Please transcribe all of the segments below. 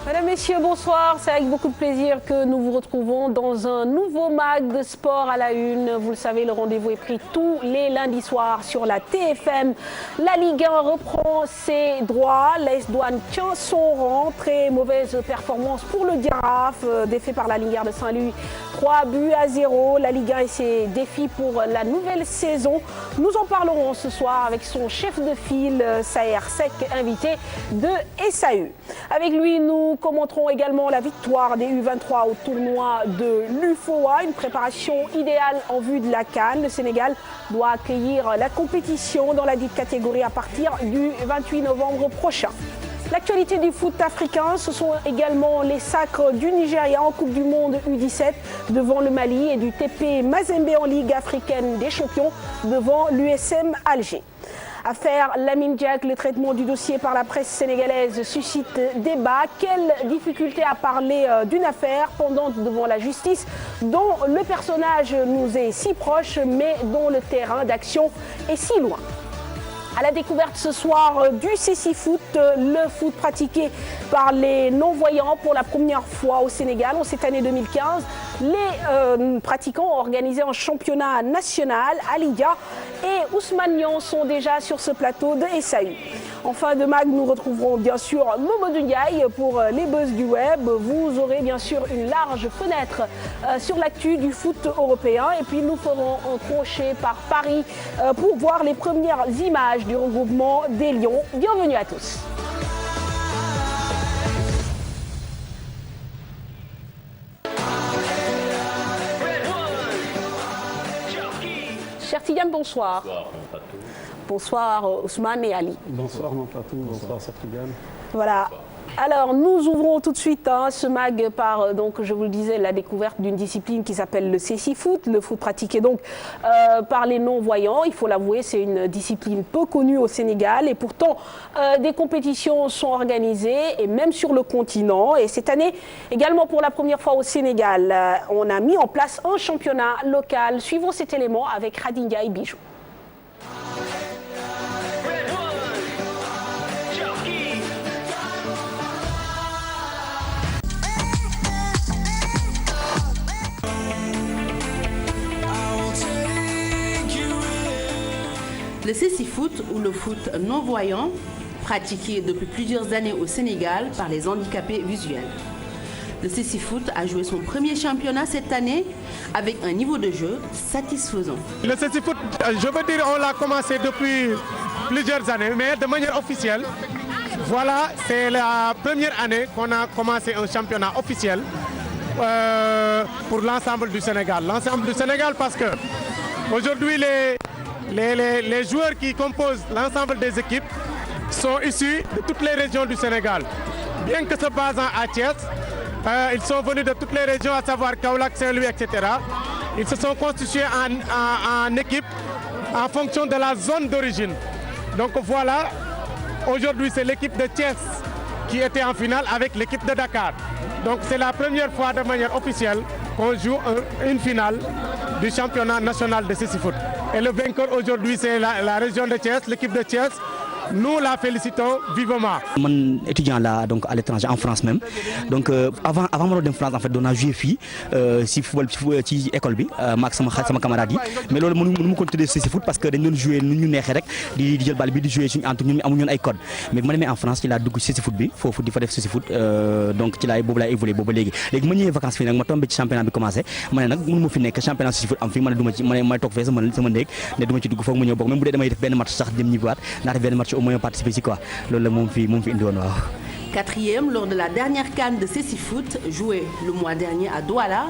Mesdames, Messieurs, bonsoir. C'est avec beaucoup de plaisir que nous vous retrouvons dans un nouveau mag de sport à la une. Vous le savez, le rendez-vous est pris tous les lundis soirs sur la TFM. La Ligue 1 reprend ses droits. L'AS Douanes tient son rang. Très mauvaise performance pour le Giraffe, défait par la Lingard de Saint-Louis. 3-0. La Ligue 1 et ses défis pour la nouvelle saison. Nous en parlerons ce soir avec son chef de file, Saher Seck, invité de SAE. Avec lui, nous commenterons également la victoire des U23 au tournoi de l'UFOA, une préparation idéale en vue de la CAN. Le Sénégal doit accueillir la compétition dans la dite catégorie à partir du 28 novembre prochain. L'actualité du foot africain, ce sont également les sacres du Nigeria en Coupe du Monde U17 devant le Mali et du TP Mazembe en Ligue africaine des champions devant l'USM Alger. Affaire Lamine Diack, le traitement du dossier par la presse sénégalaise suscite débat. Quelle difficulté à parler d'une affaire pendante devant la justice dont le personnage nous est si proche mais dont le terrain d'action est si loin. À la découverte ce soir du Cécifoot, le foot pratiqué par les non-voyants pour la première fois au Sénégal en cette année 2015. Les pratiquants ont organisé un championnat national. Alidia et Ousmane Niang sont déjà sur ce plateau de SAE. En fin de mag, nous retrouverons bien sûr Mamadou Ndiaye pour les buzz du web. Vous aurez bien sûr une large fenêtre sur l'actu du foot européen. Et puis nous ferons un crochet par Paris pour voir les premières images du regroupement des Lions. Bienvenue à tous. Cher Tidiane, bonsoir. Bonsoir, mon Fatou. Bonsoir Ousmane et Ali. Bonsoir mon Fatou, bonsoir Tidiane. Voilà. Alors, nous ouvrons tout de suite ce mag par, donc, je vous le disais, la découverte d'une discipline qui s'appelle le Cécifoot, le foot pratiqué donc par les non-voyants. Il faut l'avouer, c'est une discipline peu connue au Sénégal et pourtant des compétitions sont organisées et même sur le continent. Et cette année, également pour la première fois au Sénégal, on a mis en place un championnat local. Suivons cet élément avec Khadija et Bijou. Le Cécifoot ou le foot non-voyant, pratiqué depuis plusieurs années au Sénégal par les handicapés visuels. Le Cécifoot a joué son premier championnat cette année avec un niveau de jeu satisfaisant. Le Cécifoot, je veux dire, on l'a commencé depuis plusieurs années, mais de manière officielle. Voilà, c'est la première année qu'on a commencé un championnat officiel pour l'ensemble du Sénégal. L'ensemble du Sénégal parce que aujourd'hui les joueurs qui composent l'ensemble des équipes sont issus de toutes les régions du Sénégal. Bien que se basant à Thiès, ils sont venus de toutes les régions, à savoir Kaolack, Saint-Louis, etc. Ils se sont constitués en équipe en fonction de la zone d'origine. Donc voilà, aujourd'hui c'est l'équipe de Thiès qui était en finale avec l'équipe de Dakar. Donc c'est la première fois de manière officielle qu'on joue une finale du championnat national de Cécifoot. Et le vainqueur aujourd'hui, c'est la région de Thiès, l'équipe de Thiès. Nous la félicitons vivement. Je suis étudiant là, donc à l'étranger, en France même. Donc avant de France, en fait, on a joué fille si football ci école bi maak sama camarade yi mais loolu mënu ko tuddee Cécifoot parce que dañ doon jouer nu ñu neexee rek di jël bal bi di jouer suñu entre ñun amuñu ñun ay code mais bu ma demee en France ci laa dugg Cécifoot bi foofu di fa def Cécifoot donc ci laay boobu laay évolué boobu léegi ma ñëwee vacances fii nag ma tombé ci championnat bi commencé ma ne nag mënu ma fi nekk championnat Cécifoot am fii ma ne duma ci may toog fee sama néeg ne duma ci dugg foog ma ñëw bokk même bu dee damay def benn match sax dem ñibbiwaat naa def benn match au moins participer ci quoi loolu la moom fi indi woon waaw. Quatrième lors de la dernière CAN de Cécifoot jouée le mois dernier à Douala,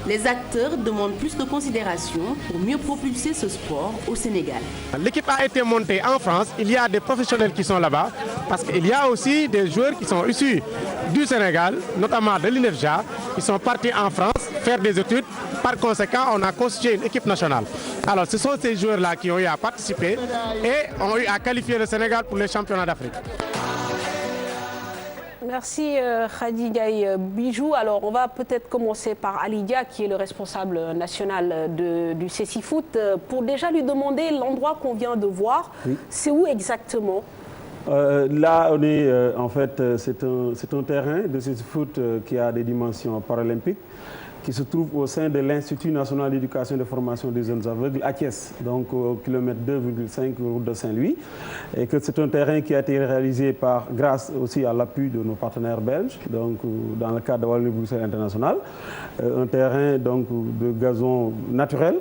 les acteurs demandent plus de considération pour mieux propulser ce sport au Sénégal. L'équipe a été montée en France, il y a des professionnels qui sont là-bas parce qu'il y a aussi des joueurs qui sont issus du Sénégal, notamment de l'INEFJA, qui sont partis en France faire des études. Par conséquent, on a constitué une équipe nationale. Alors ce sont ces joueurs-là qui ont eu à participer et ont eu à qualifier le Sénégal pour les championnats d'Afrique. Merci Khadija Bijou. Alors on va peut-être commencer par Alidia qui est le responsable national du Cécifoot pour déjà lui demander l'endroit qu'on vient de voir. Oui. C'est où exactement? Là, on est en fait, c'est un terrain de cécifoot qui a des dimensions paralympiques, qui se trouve au sein de l'Institut national d'éducation et de formation des jeunes aveugles à Thiès, donc au kilomètre 2,5 route de Saint-Louis, et que c'est un terrain qui a été réalisé grâce aussi à l'appui de nos partenaires belges, donc dans le cadre de Wallonie-Bruxelles International, un terrain donc de gazon naturel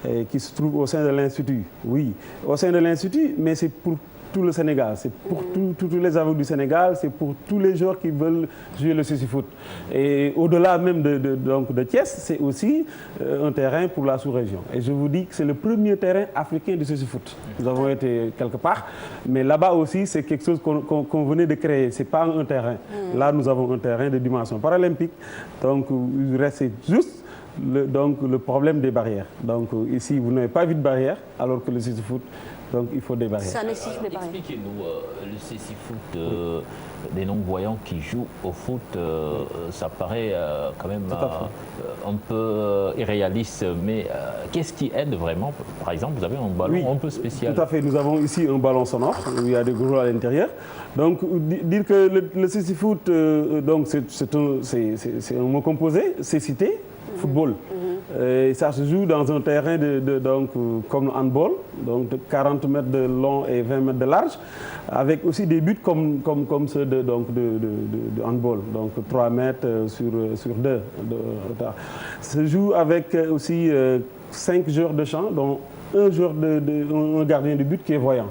et qui se trouve au sein de l'Institut. Oui, au sein de l'Institut, mais c'est pour tout le Sénégal, c'est pour tous les aveugles du Sénégal, c'est pour tous les joueurs qui veulent jouer le cécifoot. Et au-delà même de Thiès, c'est aussi un terrain pour la sous-région. Et je vous dis que c'est le premier terrain africain de cécifoot. Nous avons été quelque part, mais là-bas aussi, c'est quelque chose qu'on venait de créer. C'est pas un terrain. Là, nous avons un terrain de dimension paralympique. Donc, il reste juste le problème des barrières. Donc, ici, vous n'avez pas vu de barrière, alors que le cécifoot, donc il faut des barrières. Ça nécessite des barrières. Expliquez-nous le cécifoot des non-voyants qui jouent au foot. Ça paraît quand même un peu irréaliste, mais qu'est-ce qui aide vraiment? Par exemple, vous avez un ballon un peu spécial. Tout à fait. Nous avons ici un ballon sonore où il y a des gros à l'intérieur. Donc dire que le cécifoot, donc c'est un mot composé, cécité, football. Et ça se joue dans un terrain donc, comme le handball, donc de 40 mètres de long et 20 mètres de large, avec aussi des buts comme ceux de handball, donc 3 mètres sur 2. Se joue avec aussi 5 joueurs de champ, dont un gardien de but qui est voyant.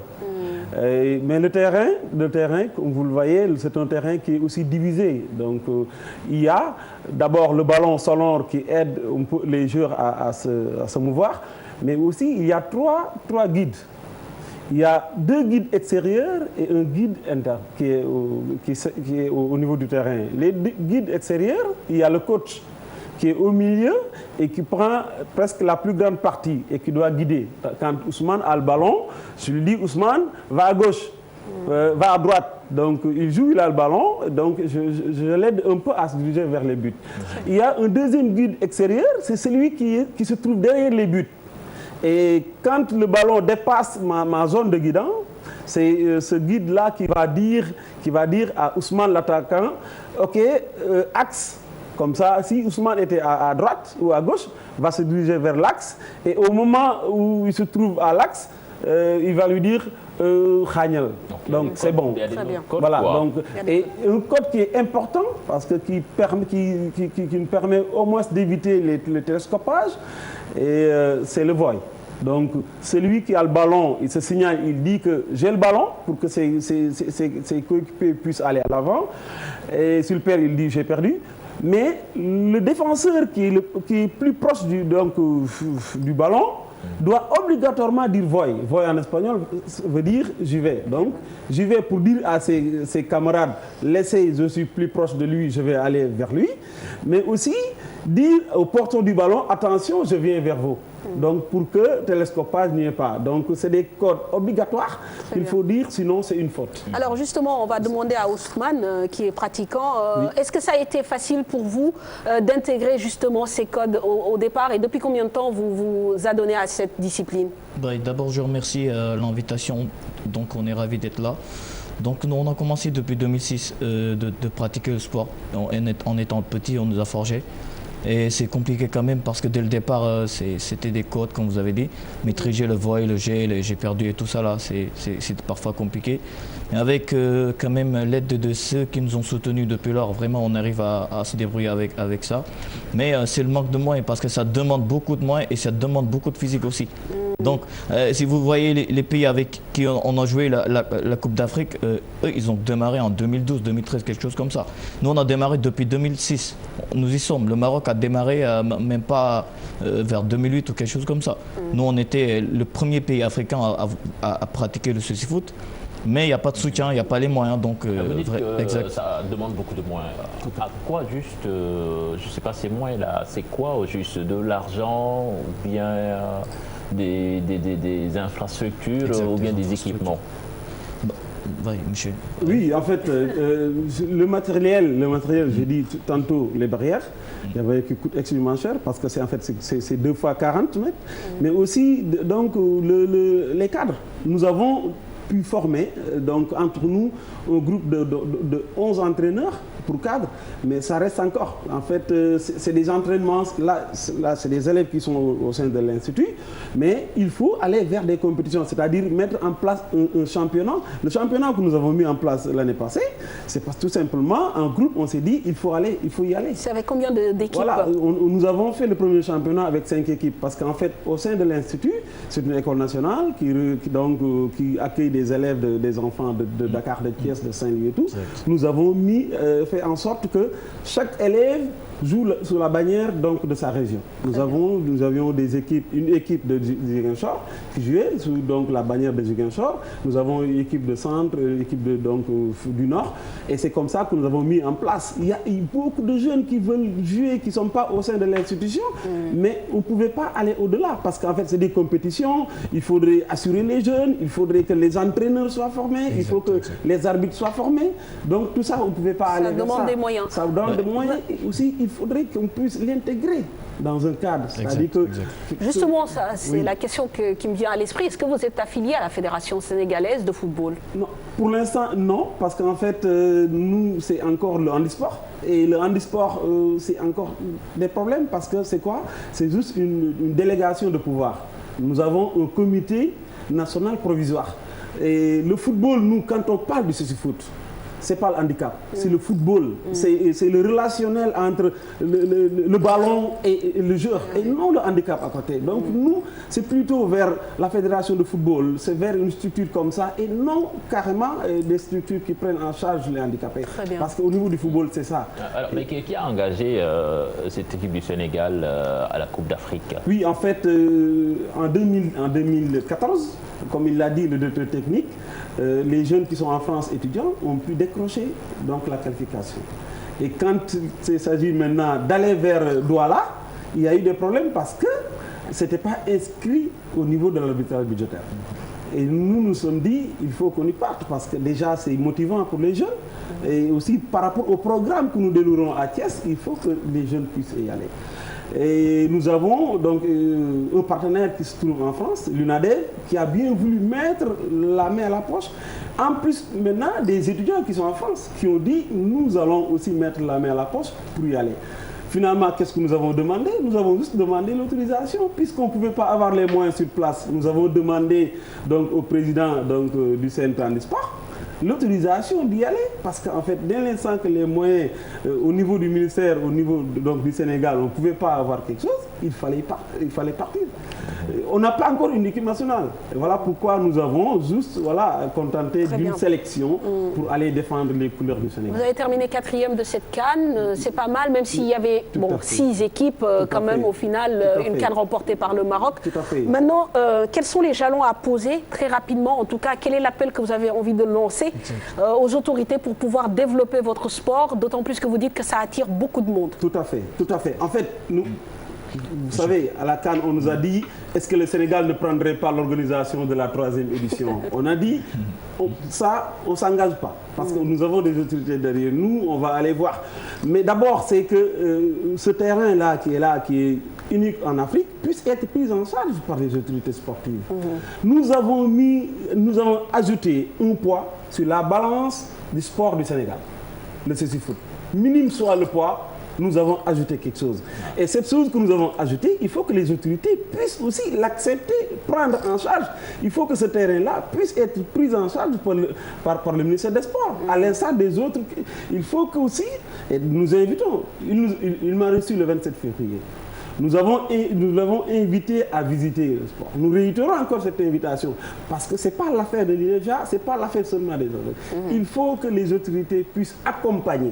Mais le terrain, comme vous le voyez, c'est un terrain qui est aussi divisé. Donc, il y a d'abord le ballon sonore qui aide un peu les joueurs à se mouvoir, mais aussi il y a trois guides. Il y a 2 guides extérieurs et un guide interne qui est au niveau du terrain. Les guides extérieurs, il y a le coach qui est au milieu et qui prend presque la plus grande partie et qui doit guider. Quand Ousmane a le ballon, je lui dis Ousmane, va à gauche, va à droite. Donc il joue, il a le ballon, donc je l'aide un peu à se diriger vers les buts. Il y a un deuxième guide extérieur, c'est celui qui se trouve derrière les buts. Et quand le ballon dépasse ma zone de guidance, c'est ce guide-là qui va dire à Ousmane l'attaquant, ok, axe. Comme ça, si Ousmane était à droite ou à gauche, va se diriger vers l'axe. Et au moment où il se trouve à l'axe, il va lui dire Khagnel. Donc c'est bon. Très bien. Voilà. Donc, et un code qui est important parce que qui nous permet au moins d'éviter le télescopage. Et c'est le voile. Donc celui qui a le ballon, il se signale, il dit que j'ai le ballon pour que ses coéquipiers puissent aller à l'avant. Et s'il perd, il dit j'ai perdu. Mais le défenseur qui est plus proche du ballon doit obligatoirement dire voy. Voy en espagnol veut dire j'y vais. Donc j'y vais pour dire à ses camarades, laissez, je suis plus proche de lui, je vais aller vers lui. Mais aussi dire au porteur du ballon, attention, je viens vers vous. Donc pour que télescopage n'y ait pas. Donc c'est des codes obligatoires qu'il faut dire, sinon c'est une faute. Alors justement, on va demander à Ousmane qui est pratiquant, Oui. Est-ce que ça a été facile pour vous d'intégrer justement ces codes au départ et depuis combien de temps vous vous adonnez à cette discipline? D'abord, je remercie l'invitation, donc on est ravis d'être là. Donc nous, on a commencé depuis 2006 de pratiquer le sport. En étant petit, on nous a forgé. Et c'est compliqué quand même parce que dès le départ, c'était des codes, comme vous avez dit. Maîtriser le voile, le G, j'ai perdu et tout ça là, c'est parfois compliqué. Mais avec quand même l'aide de ceux qui nous ont soutenus depuis lors, vraiment on arrive à se débrouiller avec ça. Mais c'est le manque de moyens parce que ça demande beaucoup de moyens et ça demande beaucoup de physique aussi. Donc si vous voyez les pays avec qui on a joué la Coupe d'Afrique, eux ils ont démarré en 2012, 2013, quelque chose comme ça. Nous on a démarré depuis 2006, nous y sommes. Le Maroc a démarré même pas vers 2008 ou quelque chose comme ça. Nous on était le premier pays africain à pratiquer le cécifoot. Mais il n'y a pas de soutien, il n'y a pas les moyens, donc Vous dites que exact. ça demande beaucoup de moyens. À quoi juste, je ne sais pas ces moyens là, c'est quoi au juste? De l'argent ou bien des infrastructures Exactement, ou bien des équipements? Oui, monsieur. Oui, en fait, le matériel, j'ai dit tantôt les barrières, qui coûtent extrêmement cher parce que c'est 2 fois 40 mètres, mais aussi donc les cadres. Nous avons pu former donc entre nous un groupe de 11 entraîneurs pour cadre, mais ça reste encore. En fait, c'est des entraînements, là c'est des élèves qui sont au sein de l'Institut, mais il faut aller vers des compétitions, c'est-à-dire mettre en place un championnat. Le championnat que nous avons mis en place l'année passée, c'est parce que tout simplement, en groupe, on s'est dit, il faut y aller. C'est avec combien d'équipes? Voilà, nous avons fait le premier championnat avec 5 équipes, parce qu'en fait, au sein de l'Institut, c'est une école nationale qui accueille des élèves, des enfants de Dakar, de Thiès, de Saint-Louis et tout. Exact. Nous avons fait en sorte que chaque élève joue sous la bannière donc, de sa région. Nous avions une équipe de Ziguinchor qui jouait sous donc, la bannière de Ziguinchor. Nous avons une équipe de centre, une équipe du nord. Et c'est comme ça que nous avons mis en place. Il y a beaucoup de jeunes qui veulent jouer, qui ne sont pas au sein de l'institution, mais on ne pouvait pas aller au-delà parce qu'en fait, c'est des compétitions. Il faudrait assurer les jeunes, il faudrait que les entraîneurs soient formés, il faut que les arbitres soient formés. Donc tout ça, on ne pouvait pas aller vers ça. Ça demande des moyens. Ça demande des moyens. Et aussi, il faudrait qu'on puisse l'intégrer dans un cadre. C'est-à-dire que, justement, c'est la question qui me vient à l'esprit. Est-ce que vous êtes affilié à la Fédération sénégalaise de football? Non, pour l'instant, non, parce qu'en fait, nous, c'est encore le handisport. Et le handisport, c'est encore des problèmes parce que c'est quoi? C'est juste une délégation de pouvoir. Nous avons un comité national provisoire. Et le football, nous, quand on parle du CECIFOOT, c'est pas le handicap, c'est le football, c'est le relationnel entre le ballon et le joueur, et non le handicap à côté. Donc nous, c'est plutôt vers la fédération de football, c'est vers une structure comme ça, et non carrément des structures qui prennent en charge les handicapés. Parce qu'au niveau du football, c'est ça. Alors, mais qui a engagé cette équipe du Sénégal à la Coupe d'Afrique? Oui, en fait, en 2014, comme il l'a dit le directeur technique, les jeunes qui sont en France étudiants ont pu décrocher donc la qualification. Et quand il s'agit maintenant d'aller vers Douala, il y a eu des problèmes parce que ce n'était pas inscrit au niveau de l'arbitrage budgétaire. Et nous sommes dit, il faut qu'on y parte parce que déjà c'est motivant pour les jeunes. Et aussi par rapport au programme que nous déroulerons à Thiès, il faut que les jeunes puissent y aller. Et nous avons donc un partenaire qui se trouve en France, l'UNADEV, qui a bien voulu mettre la main à la poche. En plus, maintenant, des étudiants qui sont en France, qui ont dit, nous allons aussi mettre la main à la poche pour y aller. Finalement, qu'est-ce que nous avons demandé? Nous avons juste demandé l'autorisation, puisqu'on ne pouvait pas avoir les moyens sur place. Nous avons demandé donc, au président du Centre handisport l'autorisation d'y aller, parce qu'en fait, dès l'instant que les moyens au niveau du ministère, au niveau donc, du Sénégal, on ne pouvait pas avoir quelque chose, il fallait partir. On n'a pas encore une équipe nationale. Et voilà pourquoi nous avons juste contenté d'une sélection pour aller défendre les couleurs du Sénégal. Vous avez terminé 4e de cette CAN, c'est pas mal, même s'il y avait 6 équipes quand même au final, une CAN remportée par le Maroc. Tout à fait. Maintenant, quels sont les jalons à poser très rapidement? En tout cas, quel est l'appel que vous avez envie de lancer aux autorités pour pouvoir développer votre sport, d'autant plus que vous dites que ça attire beaucoup de monde? Tout à fait, tout à fait. En fait, nous, vous savez, à la CAN, on nous a dit, est-ce que le Sénégal ne prendrait pas l'organisation de la 3e édition? On a dit, ça, on ne s'engage pas, parce que nous avons des autorités derrière nous, on va aller voir. Mais d'abord, c'est que ce terrain-là, qui est unique en Afrique, puisse être pris en charge par les autorités sportives. Nous avons ajouté un poids sur la balance du sport du Sénégal, le CECIFOOT. Minime soit le poids, nous avons ajouté quelque chose. Et cette chose que nous avons ajoutée, il faut que les autorités puissent aussi l'accepter, prendre en charge. Il faut que ce terrain-là puisse être pris en charge par le ministère des Sports, à l'instar des autres. Il faut que aussi, et nous invitons, il m'a reçu le 27 février. Nous l'avons invité à visiter le sport. Nous réitérons encore cette invitation parce que ce n'est pas l'affaire de l'INEFJA, ce n'est pas l'affaire seulement des autres. Il faut que les autorités puissent accompagner.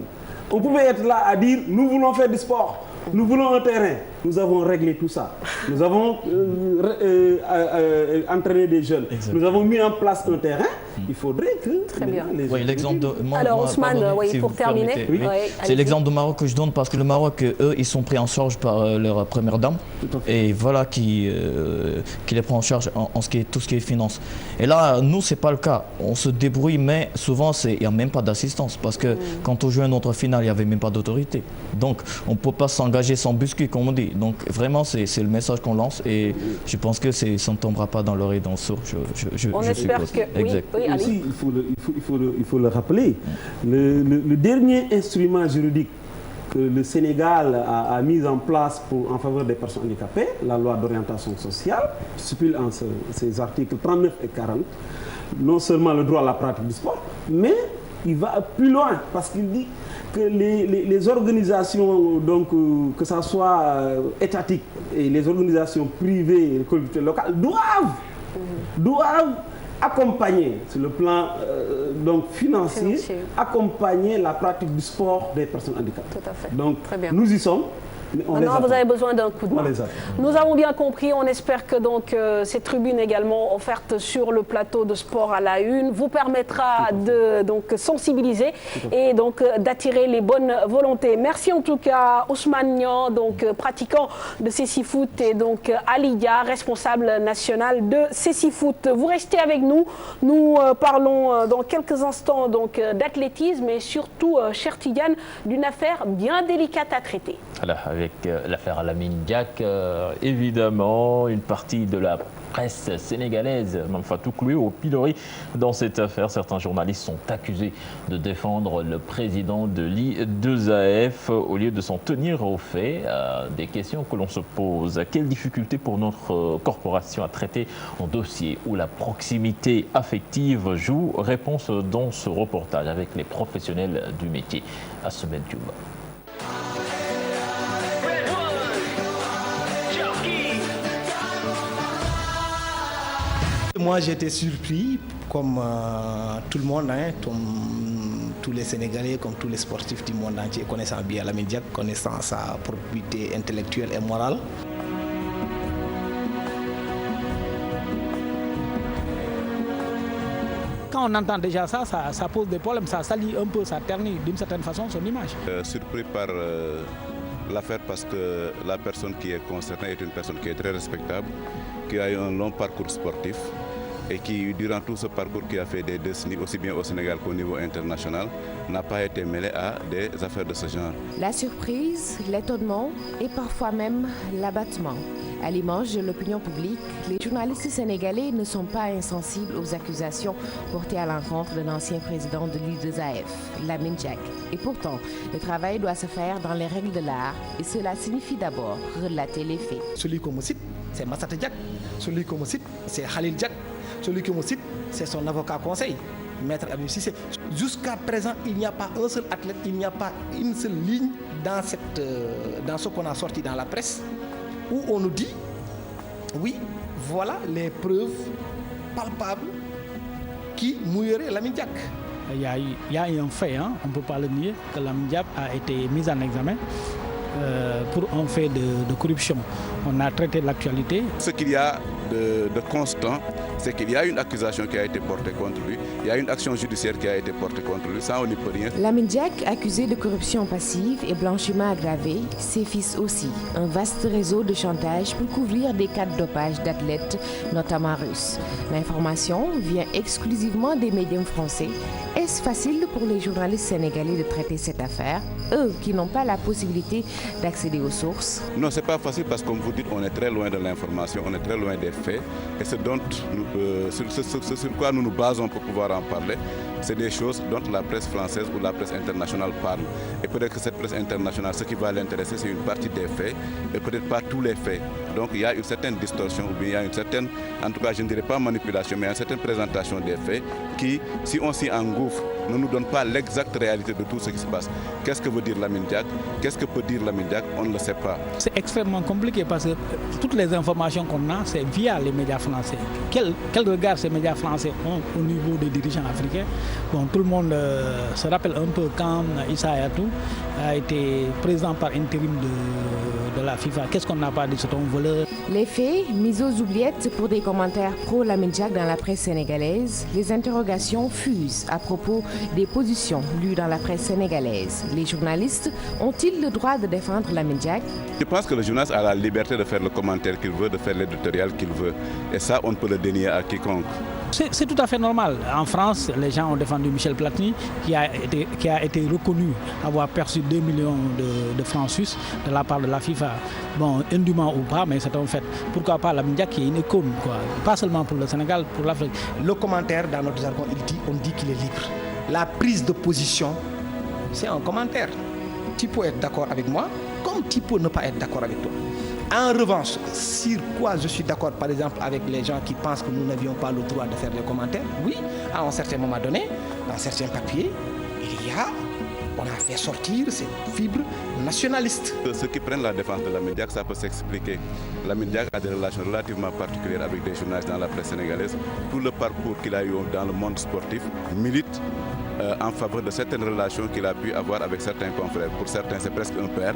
On pouvait être là à dire, nous voulons faire du sport, nous voulons un terrain. Nous avons réglé tout ça. Nous avons entraîné des jeunes. Nous avons mis en place un terrain. Il faudrait que... Très bien. L'exemple de... Alors Ousmane, pour terminer. C'est l'exemple du Maroc que je donne parce que le Maroc, eux, ils sont pris en charge par leur première dame. Et voilà qui les prend en charge en tout ce qui est finance. Et là, nous, c'est pas le cas. On se débrouille, mais souvent, il n'y a même pas d'assistance. Parce que quand on joue notre finale, il n'y avait même pas d'autorité. Donc, on ne peut pas s'engager sans buscuit, comme on dit. Donc vraiment, c'est le message qu'on lance et je pense que ça ne tombera pas dans l'oreille d'un sourd. On espère que exact. Oui, aussi, il faut le rappeler. Le dernier instrument juridique que le Sénégal a mis en place en faveur des personnes handicapées, la loi d'orientation sociale, stipule en ces articles 39 et 40, non seulement le droit à la pratique du sport, mais il va plus loin parce qu'il dit que les organisations, donc, que ce soit étatiques et les organisations privées et les collectivités locales, doivent accompagner, sur le plan donc financier, accompagner la pratique du sport des personnes handicapées. Tout à fait. Donc, très bien. nous y sommes. Maintenant, vous avez besoin d'un coup de main. Nous avons bien compris. On espère que donc cette tribune également offerte sur le plateau de Sport à la Une vous permettra de donc sensibiliser et donc d'attirer les bonnes volontés. Merci en tout cas Ousmane Niang, donc pratiquant de Cécifoot, et donc Ali Dia, responsable national de Cécifoot. Vous restez avec nous. Nous parlons dans quelques instants donc d'athlétisme et surtout, cher Tidiane, d'une affaire bien délicate à traiter. Voilà, avec l'affaire Lamine Diack, évidemment, une partie de la presse sénégalaise, enfin tout cloué au pilori dans cette affaire. Certains journalistes sont accusés de défendre le président de l'I2AF au lieu de s'en tenir aux faits. Des questions que l'on se pose. Quelle difficulté pour notre corporation à traiter un dossier où la proximité affective joue? Réponse dans ce reportage avec les professionnels du métier. À Semaine Tube. Moi, j'étais surpris, comme tout le monde, comme tous les Sénégalais, comme tous les sportifs du monde entier, connaissant bien Lamine Diack, connaissant sa probité intellectuelle et morale. Quand on entend déjà ça pose des problèmes, ça salit un peu, ça ternit d'une certaine façon son image. Surpris par l'affaire parce que la personne qui est concernée est une personne qui est très respectable, qui a eu un long parcours sportif et qui, durant tout ce parcours, qui a fait des décennies, aussi bien au Sénégal qu'au niveau international, n'a pas été mêlé à des affaires de ce genre. La surprise, l'étonnement et parfois même l'abattement. À l'image de l'opinion publique, les journalistes sénégalais ne sont pas insensibles aux accusations portées à l'encontre de l'ancien président de l'I2AF, Lamine Diack. Et pourtant, le travail doit se faire dans les règles de l'art et cela signifie d'abord relater les faits. Celui qu'on me cite, c'est Massata Diack. Celui qu'on me cite, c'est Khalil Diack. Celui qu'on me cite, c'est son avocat conseil, Maître Abib Cissé. Jusqu'à présent, il n'y a pas un seul athlète, il n'y a pas une seule ligne dans ce qu'on a sorti dans la presse où on nous dit, oui, voilà les preuves palpables qui mouilleraient Lamine Diack. Il y a un fait, on ne peut pas le nier, que Lamine Diack a été mis en examen pour un fait de corruption. On a traité l'actualité. Ce qu'il y a de constant, c'est qu'il y a une accusation qui a été portée contre lui, il y a une action judiciaire qui a été portée contre lui, ça on n'y peut rien. Lamine Diack, accusé de corruption passive et blanchiment aggravé, ses fils aussi. Un vaste réseau de chantage pour couvrir des cas de dopage d'athlètes, notamment russes. L'information vient exclusivement des médiums français. Est-ce facile pour les journalistes sénégalais de traiter cette affaire, eux qui n'ont pas la possibilité d'accéder aux sources? Non, c'est pas facile parce que comme vous dites, on est très loin de l'information, on est très loin des faits. Et ce sur quoi nous nous basons pour pouvoir en parler, c'est des choses dont la presse française ou la presse internationale parle. Et peut-être que cette presse internationale, ce qui va l'intéresser, c'est une partie des faits, et peut-être pas tous les faits. Donc il y a une certaine distorsion, ou bien il y a une certaine, en tout cas je ne dirais pas manipulation, mais une certaine présentation des faits qui, si on s'y engouffre, ne nous donne pas l'exacte réalité de tout ce qui se passe. Qu'est-ce que veut dire Lamine Diack? Qu'est-ce que peut dire Lamine Diack? On ne le sait pas. C'est extrêmement compliqué parce que toutes les informations qu'on a, c'est via les médias français. Quel regard ces médias français ont au niveau des dirigeants africains? Bon, tout le monde se rappelle un peu quand Issa Hayatou a été président par intérim de la FIFA. Qu'est-ce qu'on n'a pas dit? C'est un voleur. Les faits, mis aux oubliettes pour des commentaires pro-Lamine Diack dans la presse sénégalaise, les interrogations fusent à propos des positions lues dans la presse sénégalaise. Les journalistes ont-ils le droit de défendre Lamine Diack? Je pense que le journaliste a la liberté de faire le commentaire qu'il veut, de faire l'éditorial qu'il veut. Et ça, on ne peut le dénier à quiconque. C'est tout à fait normal. En France, les gens ont défendu Michel Platini, qui a été reconnu avoir perçu 2 millions de francs suisses de la part de la FIFA. Bon, indûment ou pas, mais c'est un fait. Pourquoi pas Lamine Diack qui est une icône, quoi. Pas seulement pour le Sénégal, pour l'Afrique. Le commentaire, dans notre jargon, on dit qu'il est libre. La prise de position, c'est un commentaire. Tu peux être d'accord avec moi, comme tu peux ne pas être d'accord avec toi. En revanche, sur quoi je suis d'accord, par exemple, avec les gens qui pensent que nous n'avions pas le droit de faire des commentaires, oui, à un certain moment donné, dans certains papiers, on a fait sortir ces fibres nationalistes. Ceux qui prennent la défense de Lamine Diack, ça peut s'expliquer. Lamine Diack a des relations relativement particulières avec des journalistes dans la presse sénégalaise. Tout le parcours qu'il a eu dans le monde sportif milite en faveur de certaines relations qu'il a pu avoir avec certains confrères. Pour certains, c'est presque un père.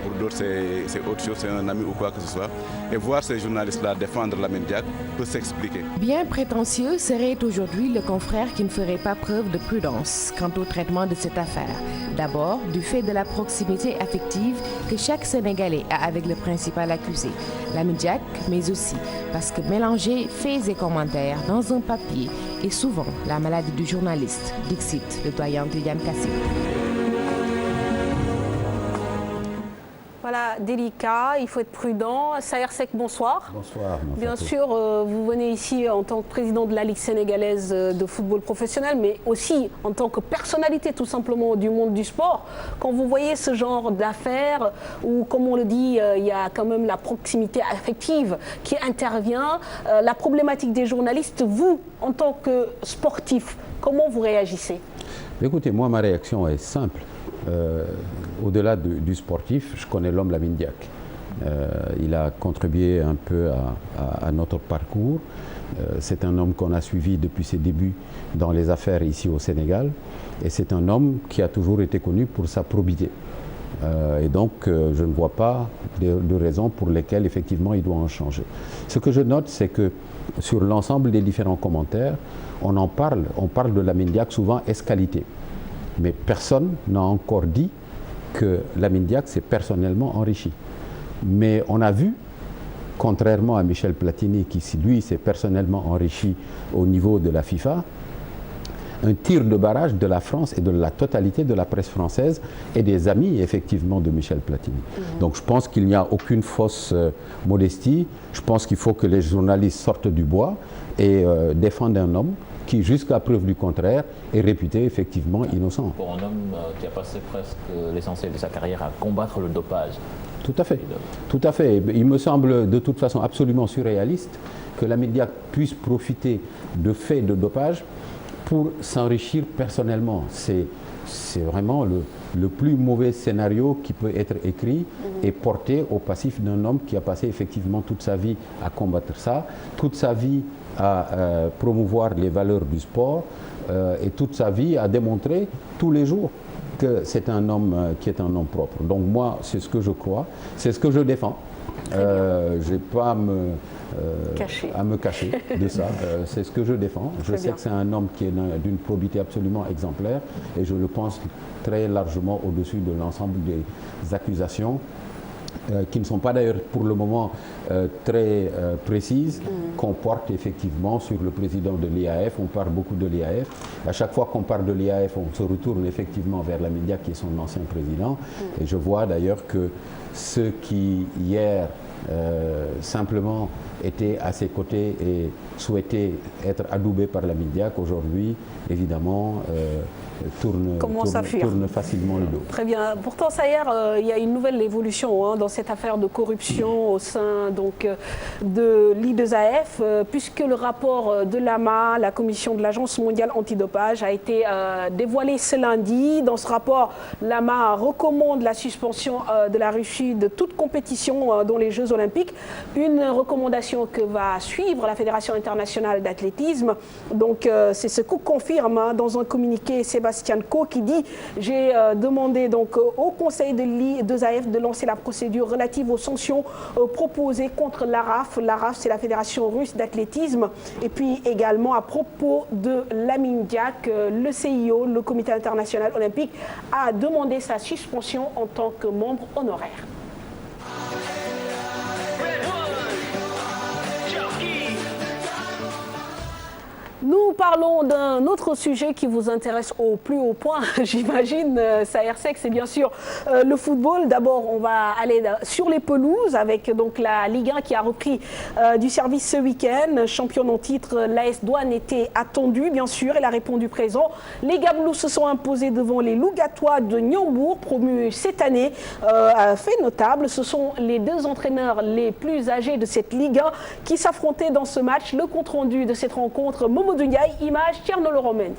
Pour d'autres, c'est autre chose, c'est un ami ou quoi que ce soit. Et voir ces journalistes-là défendre Lamine Diack peut s'expliquer. Bien prétentieux serait aujourd'hui le confrère qui ne ferait pas preuve de prudence quant au traitement de cette affaire. D'abord, du fait de la proximité affective que chaque Sénégalais a avec le principal accusé, Lamine Diack, mais aussi parce que mélanger faits et commentaires dans un papier est souvent la maladie du journaliste, dixit le doyen Tidiane Kassé. Voilà, délicat, il faut être prudent. Saher Seck, bonsoir. Bonsoir. Bien sûr, vous venez ici en tant que président de la Ligue sénégalaise de football professionnel, mais aussi en tant que personnalité tout simplement du monde du sport. Quand vous voyez ce genre d'affaires où, comme on le dit, il y a quand même la proximité affective qui intervient, la problématique des journalistes, vous, en tant que sportif, comment vous réagissez? Écoutez, moi, ma réaction est simple. Au-delà du sportif, je connais l'homme Lamine Diack. Il a contribué un peu à notre parcours. C'est un homme qu'on a suivi depuis ses débuts dans les affaires ici au Sénégal. Et c'est un homme qui a toujours été connu pour sa probité. Et donc, je ne vois pas de raisons pour lesquelles, effectivement, il doit en changer. Ce que je note, c'est que sur l'ensemble des différents commentaires, on parle de Lamine Diack souvent escalité. Mais personne n'a encore dit que Lamine Diack s'est personnellement enrichi. Mais on a vu, contrairement à Michel Platini, qui lui s'est personnellement enrichi au niveau de la FIFA, un tir de barrage de la France et de la totalité de la presse française et des amis, effectivement, de Michel Platini. Donc je pense qu'il n'y a aucune fausse modestie. Je pense qu'il faut que les journalistes sortent du bois et défendent un homme qui, jusqu'à preuve du contraire, est réputé effectivement innocent. Pour un homme qui a passé presque l'essentiel de sa carrière à combattre le dopage. Tout à fait. Tout à fait. Il me semble de toute façon absolument surréaliste que Lamine Diack puisse profiter de faits de dopage pour s'enrichir personnellement. C'est vraiment le plus mauvais scénario qui peut être écrit et porté au passif d'un homme qui a passé effectivement toute sa vie à combattre ça, toute sa vie à promouvoir les valeurs du sport et toute sa vie à démontrer tous les jours que c'est un homme qui est un homme propre. Donc moi, c'est ce que je crois, c'est ce que je défends. Je n'ai pas à me cacher de ça. C'est ce que je défends. Je sais que c'est un homme qui est d'une probité absolument exemplaire et je le pense très largement au-dessus de l'ensemble des accusations qui ne sont pas d'ailleurs pour le moment très précises, qu'on porte effectivement sur le président de l'IAF. On parle beaucoup de l'IAF. À chaque fois qu'on parle de l'IAF, on se retourne effectivement vers Lamine Diack qui est son ancien président. Et je vois d'ailleurs que ceux qui hier simplement étaient à ses côtés et souhaitaient être adoubés par Lamine Diack, aujourd'hui, évidemment, tourne facilement le dos. Très bien. Pourtant, Saher, il y a une nouvelle évolution dans cette affaire de corruption au sein de l'I2AF, puisque le rapport de l'AMA, la commission de l'Agence mondiale antidopage, a été dévoilé ce lundi. Dans ce rapport, l'AMA recommande la suspension de la Russie de toute compétition dont les Jeux olympiques. Une recommandation que va suivre la Fédération internationale d'athlétisme. Donc, c'est ce que confirme dans un communiqué Sébastien Coe qui dit « J'ai demandé donc au Conseil de l'I2AF de lancer la procédure relative aux sanctions proposées contre l'ARAF. L'ARAF, c'est la Fédération russe d'athlétisme. Et puis également à propos de Lamine Diack, le CIO, le Comité international olympique, a demandé sa suspension en tant que membre honoraire. » Nous parlons d'un autre sujet qui vous intéresse au plus haut point, j'imagine, Saher Seck, c'est bien sûr le football. D'abord, on va aller sur les pelouses avec donc la Ligue 1 qui a repris du service ce week-end. Championne en titre, l'AS Douanes était attendue, bien sûr, elle a répondu présent. Les Gabelous se sont imposés devant les Lougatois de Niambour, promus cette année. Fait notable, ce sont les deux entraîneurs les plus âgés de cette Ligue 1 qui s'affrontaient dans ce match. Le compte-rendu de cette rencontre, Mamadou Ndiaye, image Thierno Laurent Mendy.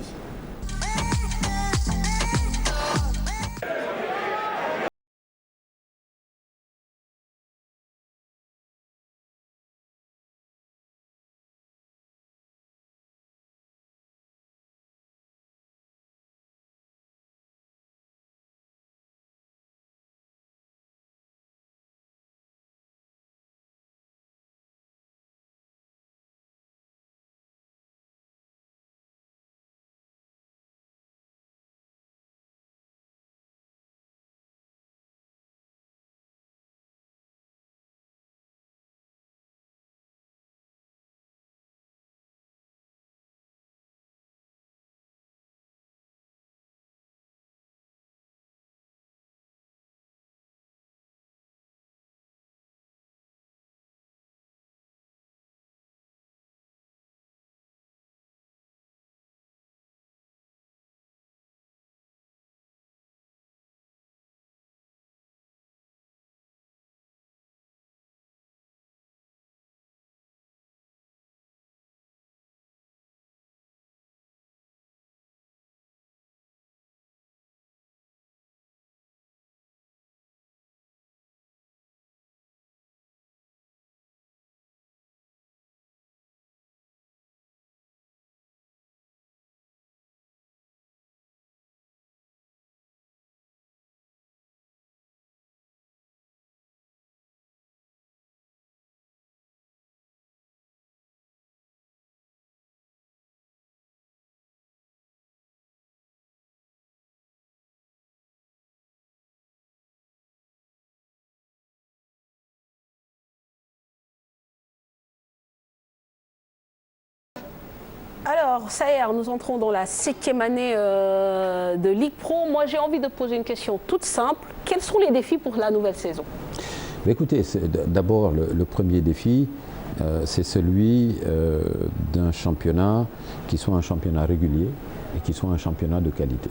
Alors, Saher, nous entrons dans la 7e année de Ligue Pro. Moi, j'ai envie de poser une question toute simple. Quels sont les défis pour la nouvelle saison? Écoutez, d'abord, le premier défi, c'est celui d'un championnat qui soit un championnat régulier et qui soit un championnat de qualité.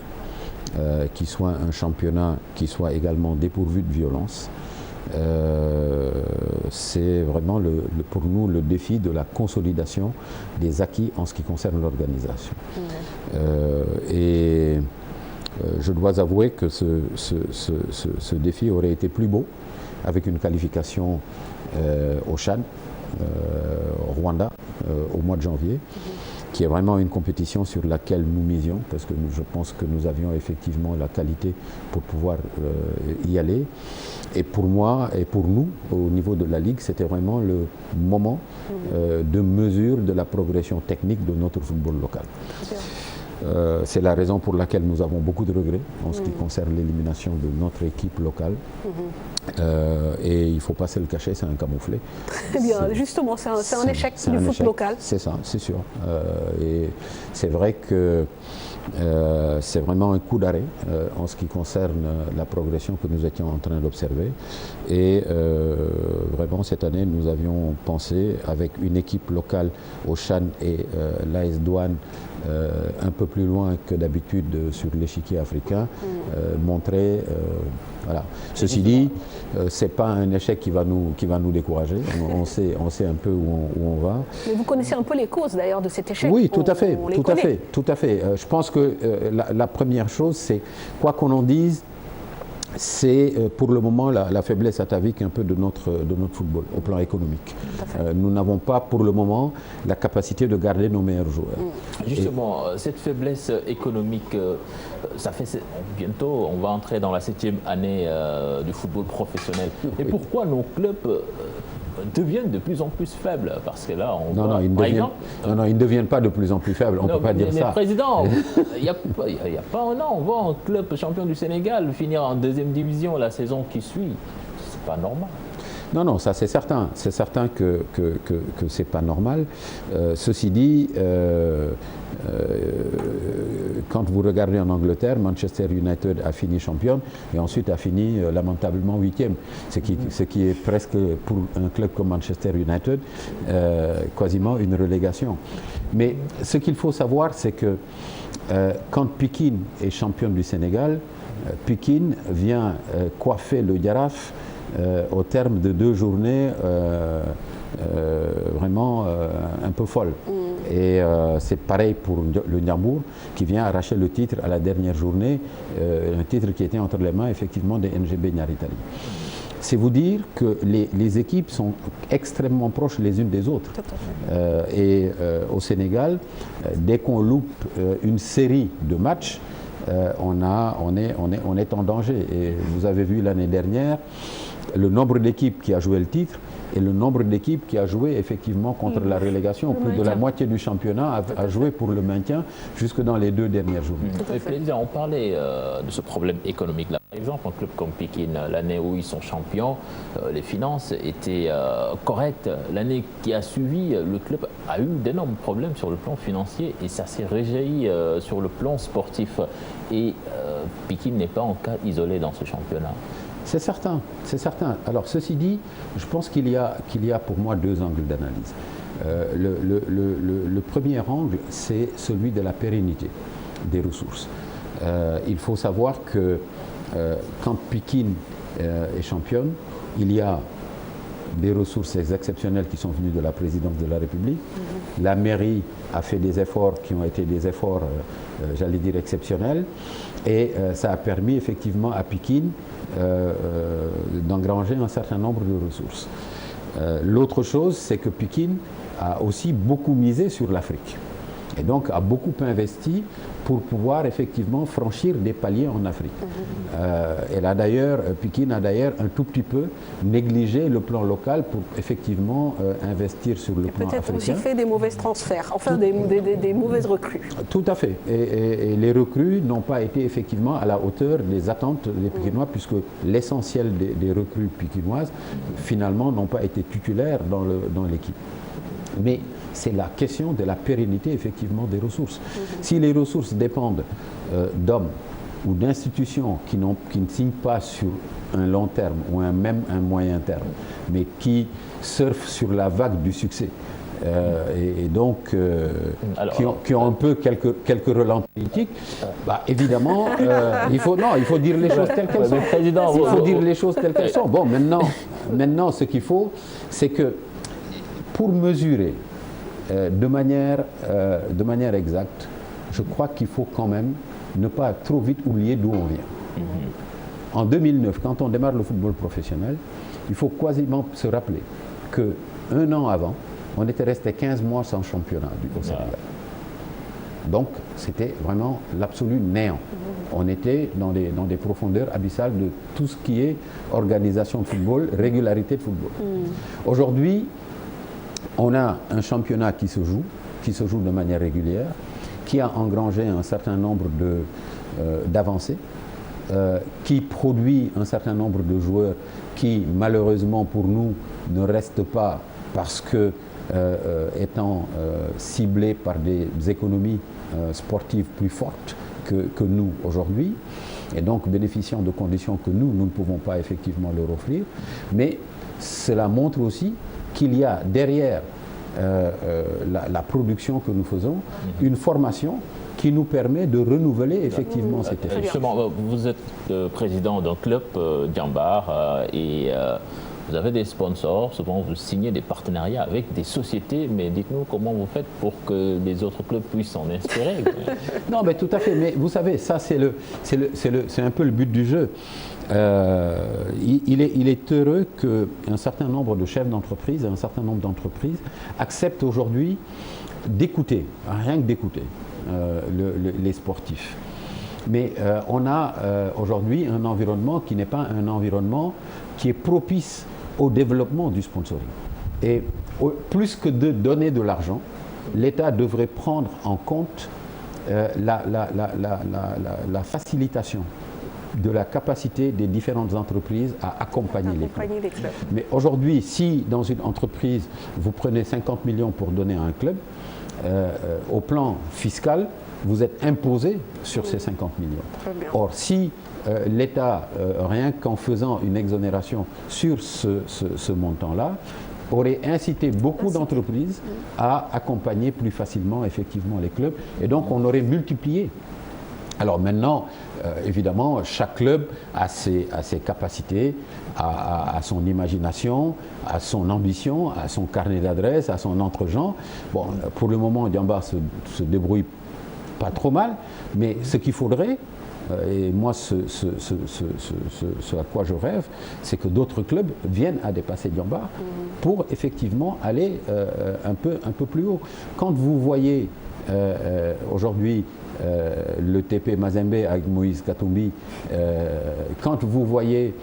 Qui soit un championnat qui soit également dépourvu de violence. C'est vraiment pour nous le défi de la consolidation des acquis en ce qui concerne l'organisation. Et je dois avouer que ce défi aurait été plus beau avec une qualification au Tchad, au Rwanda, au mois de janvier, qui est vraiment une compétition sur laquelle nous misions, parce que je pense que nous avions effectivement la qualité pour pouvoir y aller. Et pour moi et pour nous, au niveau de la Ligue, c'était vraiment le moment de mesure de la progression technique de notre football local. C'est la raison pour laquelle nous avons beaucoup de regrets en ce qui concerne l'élimination de notre équipe locale. Et il ne faut pas se le cacher, c'est un camouflet. Très bien, justement, c'est un échec du foot local. C'est ça, c'est sûr. Et c'est vrai que c'est vraiment un coup d'arrêt en ce qui concerne la progression que nous étions en train d'observer. Et vraiment, cette année, nous avions pensé, avec une équipe locale au Chan et l'AS Douanes, un peu plus loin que d'habitude sur l'échiquier africain, montrer... voilà. Ceci dit, ce n'est pas un échec qui va nous décourager. On sait un peu où on va. Mais vous connaissez un peu les causes d'ailleurs de cet échec. Oui, tout à fait. Je pense que la première chose, c'est, quoi qu'on en dise, c'est pour le moment la faiblesse atavique un peu de notre football au plan économique. Nous n'avons pas pour le moment la capacité de garder nos meilleurs joueurs. Justement, cette faiblesse économique, ça fait bientôt, on va entrer dans la 7e année du football professionnel. Et pourquoi nos clubs deviennent de plus en plus faibles? Parce que là, ils ne deviennent pas de plus en plus faibles, on ne peut pas dire ça. Mais président, il n'y a pas un an, on voit un club champion du Sénégal finir en 2e division la saison qui suit. C'est pas normal. Non, ça c'est certain. C'est certain que c'est pas normal. Ceci dit, quand vous regardez en Angleterre, Manchester United a fini championne et ensuite a fini lamentablement 8e, ce qui est presque pour un club comme Manchester United quasiment une relégation. Mais ce qu'il faut savoir, c'est que quand Pikine est championne du Sénégal, Pikine vient coiffer le Jaraaf au terme de 2 journées vraiment un peu folles. Et c'est pareil pour le Ndiambour qui vient arracher le titre à la dernière journée, un titre qui était entre les mains effectivement des NGB Niary Tally. C'est vous dire que les équipes sont extrêmement proches les unes des autres. Et au Sénégal, dès qu'on loupe une série de matchs, on est en danger. Et vous avez vu l'année dernière le nombre d'équipes qui a joué le titre et le nombre d'équipes qui a joué effectivement contre la relégation. Plus de la moitié du championnat a joué pour le maintien jusque dans les 2 dernières journées. Président, on parlait de ce problème économique là. Par exemple, un club comme Pikine, l'année où ils sont champions, les finances étaient correctes. L'année qui a suivi, le club a eu d'énormes problèmes sur le plan financier et ça s'est réjailli sur le plan sportif. Et Pikine n'est pas un cas isolé dans ce championnat. C'est certain, c'est certain. Alors ceci dit, je pense qu'il y a pour moi 2 angles d'analyse. Le premier angle, c'est celui de la pérennité des ressources. Il faut savoir que quand Pikine est championne, il y a des ressources exceptionnelles qui sont venues de la présidence de la République. La mairie a fait des efforts qui ont été des efforts, j'allais dire, exceptionnels. Et ça a permis effectivement à Pikine d'engranger un certain nombre de ressources. L'autre chose, c'est que Pikine a aussi beaucoup misé sur l'Afrique. Et donc a beaucoup investi pour pouvoir effectivement franchir des paliers en Afrique. Pikine a d'ailleurs un tout petit peu négligé le plan local pour effectivement investir sur le plan africain. Peut-être aussi fait des mauvais transferts, enfin des mauvaises recrues. Tout à fait. Et les recrues n'ont pas été effectivement à la hauteur des attentes des Pikinois, puisque l'essentiel des recrues pikinoises finalement n'ont pas été titulaires dans l'équipe. Mais c'est la question de la pérennité effectivement des ressources. Si les ressources dépendent d'hommes ou d'institutions qui ne signent pas sur un long terme ou même un moyen terme, mais qui surfent sur la vague du succès, et donc qui ont un peu quelques relents politiques, bah, évidemment, il faut dire les choses telles qu'elles sont. Il faut dire les choses telles qu'elles sont. Bon, maintenant, ce qu'il faut, c'est que pour mesurer de manière exacte, je crois qu'il faut quand même ne pas trop vite oublier d'où on vient. En 2009, quand on démarre le football professionnel, il faut quasiment se rappeler qu'un an avant, on était resté 15 mois sans championnat au Sénégal. Donc, c'était vraiment l'absolu néant. On était dans des profondeurs abyssales de tout ce qui est organisation de football, régularité de football. Aujourd'hui, on a un championnat qui se joue de manière régulière, qui a engrangé un certain nombre d'avancées, qui produit un certain nombre de joueurs qui, malheureusement pour nous, ne restent pas parce que, étant ciblés par des économies sportives plus fortes que nous aujourd'hui, et donc bénéficiant de conditions que nous ne pouvons pas effectivement leur offrir. Mais cela montre aussi qu'il y a derrière la production que nous faisons une formation qui nous permet de renouveler effectivement cet effet. Justement, vous êtes président d'un club, Diambar, et vous avez des sponsors, souvent vous signez des partenariats avec des sociétés, mais dites-nous comment vous faites pour que les autres clubs puissent s'en inspirer. Non, mais tout à fait, mais vous savez, ça c'est un peu le but du jeu. Il est heureux qu'un certain nombre de chefs d'entreprise et un certain nombre d'entreprises acceptent aujourd'hui d'écouter, rien que d'écouter, les sportifs. Mais on a aujourd'hui un environnement qui n'est pas un environnement qui est propice au développement du sponsoring. Et plus que de donner de l'argent, l'État devrait prendre en compte la facilitation de la capacité des différentes entreprises à accompagner les clubs. Mais aujourd'hui, si dans une entreprise, vous prenez 50 millions pour donner à un club, au plan fiscal, vous êtes imposé sur ces 50 millions. Or, si l'État, rien qu'en faisant une exonération sur ce montant-là, aurait incité beaucoup d'entreprises à accompagner plus facilement effectivement les clubs, et donc on aurait multiplié. Alors maintenant, évidemment, chaque club a ses capacités, à son imagination, à son ambition, à son carnet d'adresses, à son entre-gens. Bon, pour le moment, Diamba se débrouille pas trop mal, mais ce qu'il faudrait, et moi ce à quoi je rêve, c'est que d'autres clubs viennent à dépasser Diamba pour effectivement aller un peu plus haut. Quand vous voyez aujourd'hui le TP Mazembe avec Moïse Katumbi, quand vous voyez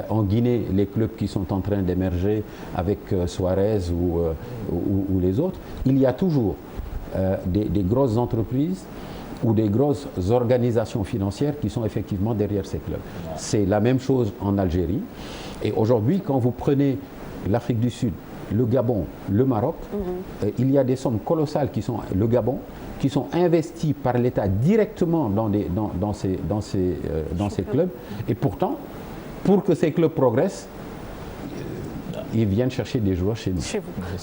en Guinée les clubs qui sont en train d'émerger avec Suarez ou les autres, il y a toujours des grosses entreprises ou des grosses organisations financières qui sont effectivement derrière ces clubs. C'est la même chose en Algérie. Et aujourd'hui, quand vous prenez l'Afrique du Sud, le Gabon, le Maroc, il y a des sommes colossales le Gabon, qui sont investies par l'État directement dans ces clubs. Et pourtant, pour que ces clubs progressent, ils viennent chercher des joueurs chez nous.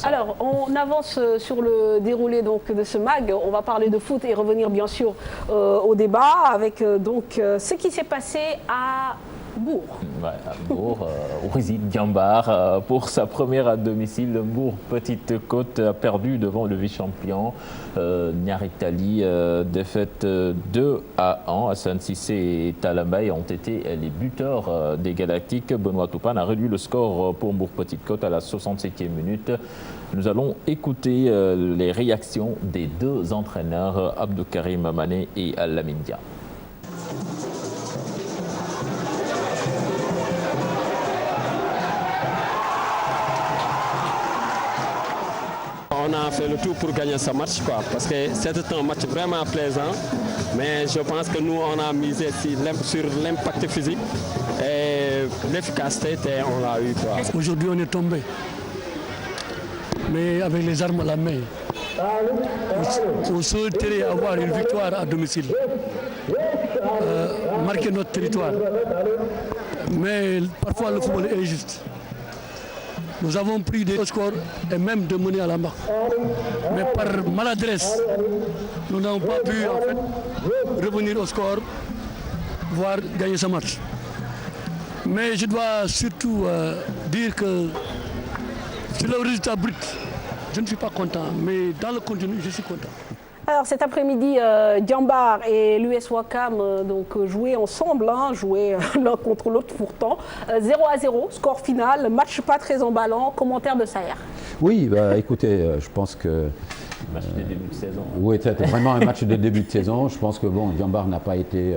Alors, on avance sur le déroulé donc, de ce MAG. On va parler de foot et revenir bien sûr au débat avec ce qui s'est passé à Mbour. Ouais, à Mbour, où réside Diambar pour sa première à domicile. Mbour Petite Côte a perdu devant le vice-champion Niary Tally. Défaite 2-1. Hassan Cissé et Talambaye ont été les buteurs des Galactiques. Benoît Toupane a réduit le score pour Mbour Petite Côte à la 67e minute. Nous allons écouter les réactions des deux entraîneurs, Abdou Karim Mané et Lamine Dia. On a fait le tout pour gagner ce match, parce que c'était un match vraiment plaisant, mais je pense que nous, on a misé sur l'impact physique et l'efficacité, on l'a eu. Aujourd'hui, on est tombé, mais avec les armes à la main. On souhaiterait avoir une victoire à domicile, marquer notre territoire, mais parfois le football est injuste. Nous avons pris des scores et même de mener à la marque. Mais par maladresse, nous n'avons pas pu en fait, revenir au score, voire gagner ce match. Mais je dois surtout dire que sur le résultat brut, je ne suis pas content, mais dans le contenu, je suis content. Alors cet après-midi, Diambar et l'US Ouakam jouaient ensemble, jouaient l'un contre l'autre pourtant. 0-0, score final, match pas très emballant. Commentaire de Saher. Oui, écoutez, je pense que... Match de début de saison. Oui, c'était vraiment un match de début de saison. Je pense que Diambar n'a pas été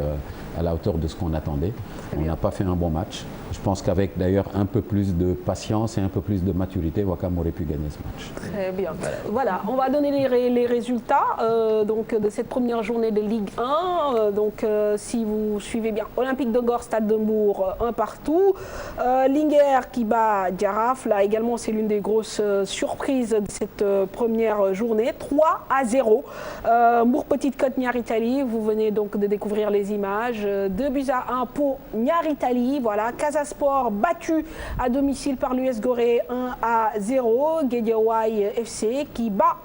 à la hauteur de ce qu'on attendait. On n'a pas fait un bon match. Je pense qu'avec d'ailleurs un peu plus de patience et un peu plus de maturité, Ouakam aurait pu gagner ce match. Très bien. Voilà, on va donner les résultats de cette première journée de Ligue 1. Si vous suivez bien, Olympique de Gorée, Stade de Mbour, 1 partout. Linguère qui bat Jaraaf. Là également, c'est l'une des grosses surprises de cette première journée. 3-0. Mbour Petite Côte, Niary Tally. Vous venez donc de découvrir les images. 2-1 pour Niary Tally. Voilà, Casasport battu à domicile par l'US Gorée 1-0. Guédiawaye FC qui bat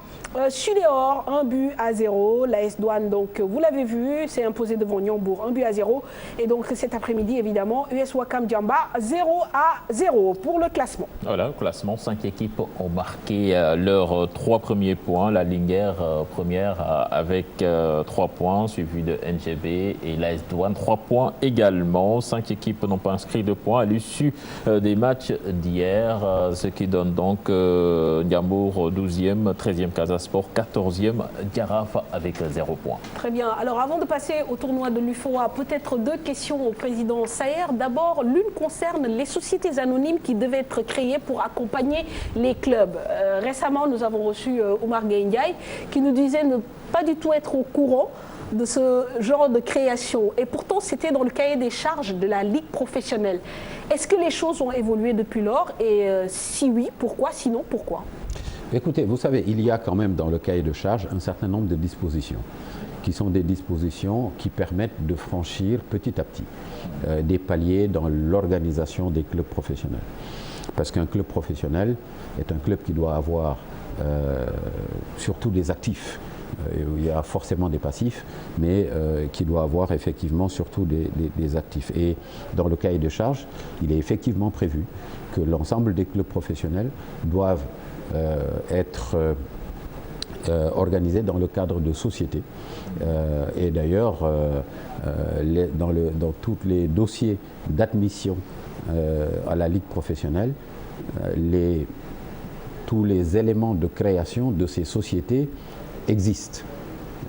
Sudéor 1-0. L'AS Douane, donc vous l'avez vu, s'est imposé devant Niambour 1-0. Et donc cet après-midi, évidemment, US Ouakam Diamba 0-0 pour le classement. Voilà, le classement, 5 équipes ont marqué leurs 3 premiers points. La Linguère première avec 3 points, suivie de NGB et l'AS Douane 3 points également. 5 équipes n'ont pas inscrit de points à l'issue des matchs d'hier, ce qui donne donc Niambour 12e, 13e Casasport, 14e Jaraaf avec 0 points. Très bien. Alors avant de passer au tournoi de l'UFOA, peut-être 2 questions au président Saher. D'abord, l'une concerne les sociétés anonymes qui devaient être créées pour accompagner les clubs. Récemment, nous avons reçu Oumar Gueye Ndiaye qui nous disait ne pas du tout être au courant de ce genre de création. Et pourtant, c'était dans le cahier des charges de la Ligue professionnelle. Est-ce que les choses ont évolué depuis lors? Et si oui, pourquoi? Sinon, pourquoi? Écoutez, vous savez, il y a quand même dans le cahier de charges un certain nombre de dispositions qui sont des dispositions qui permettent de franchir petit à petit des paliers dans l'organisation des clubs professionnels. Parce qu'un club professionnel est un club qui doit avoir surtout des actifs. Il y a forcément des passifs, mais qui doit avoir effectivement surtout des actifs. Et dans le cahier de charges, il est effectivement prévu que l'ensemble des clubs professionnels doivent être organisés dans le cadre de sociétés. Et d'ailleurs, dans tous les dossiers d'admission à la Ligue professionnelle, tous les éléments de création de ces sociétés existent.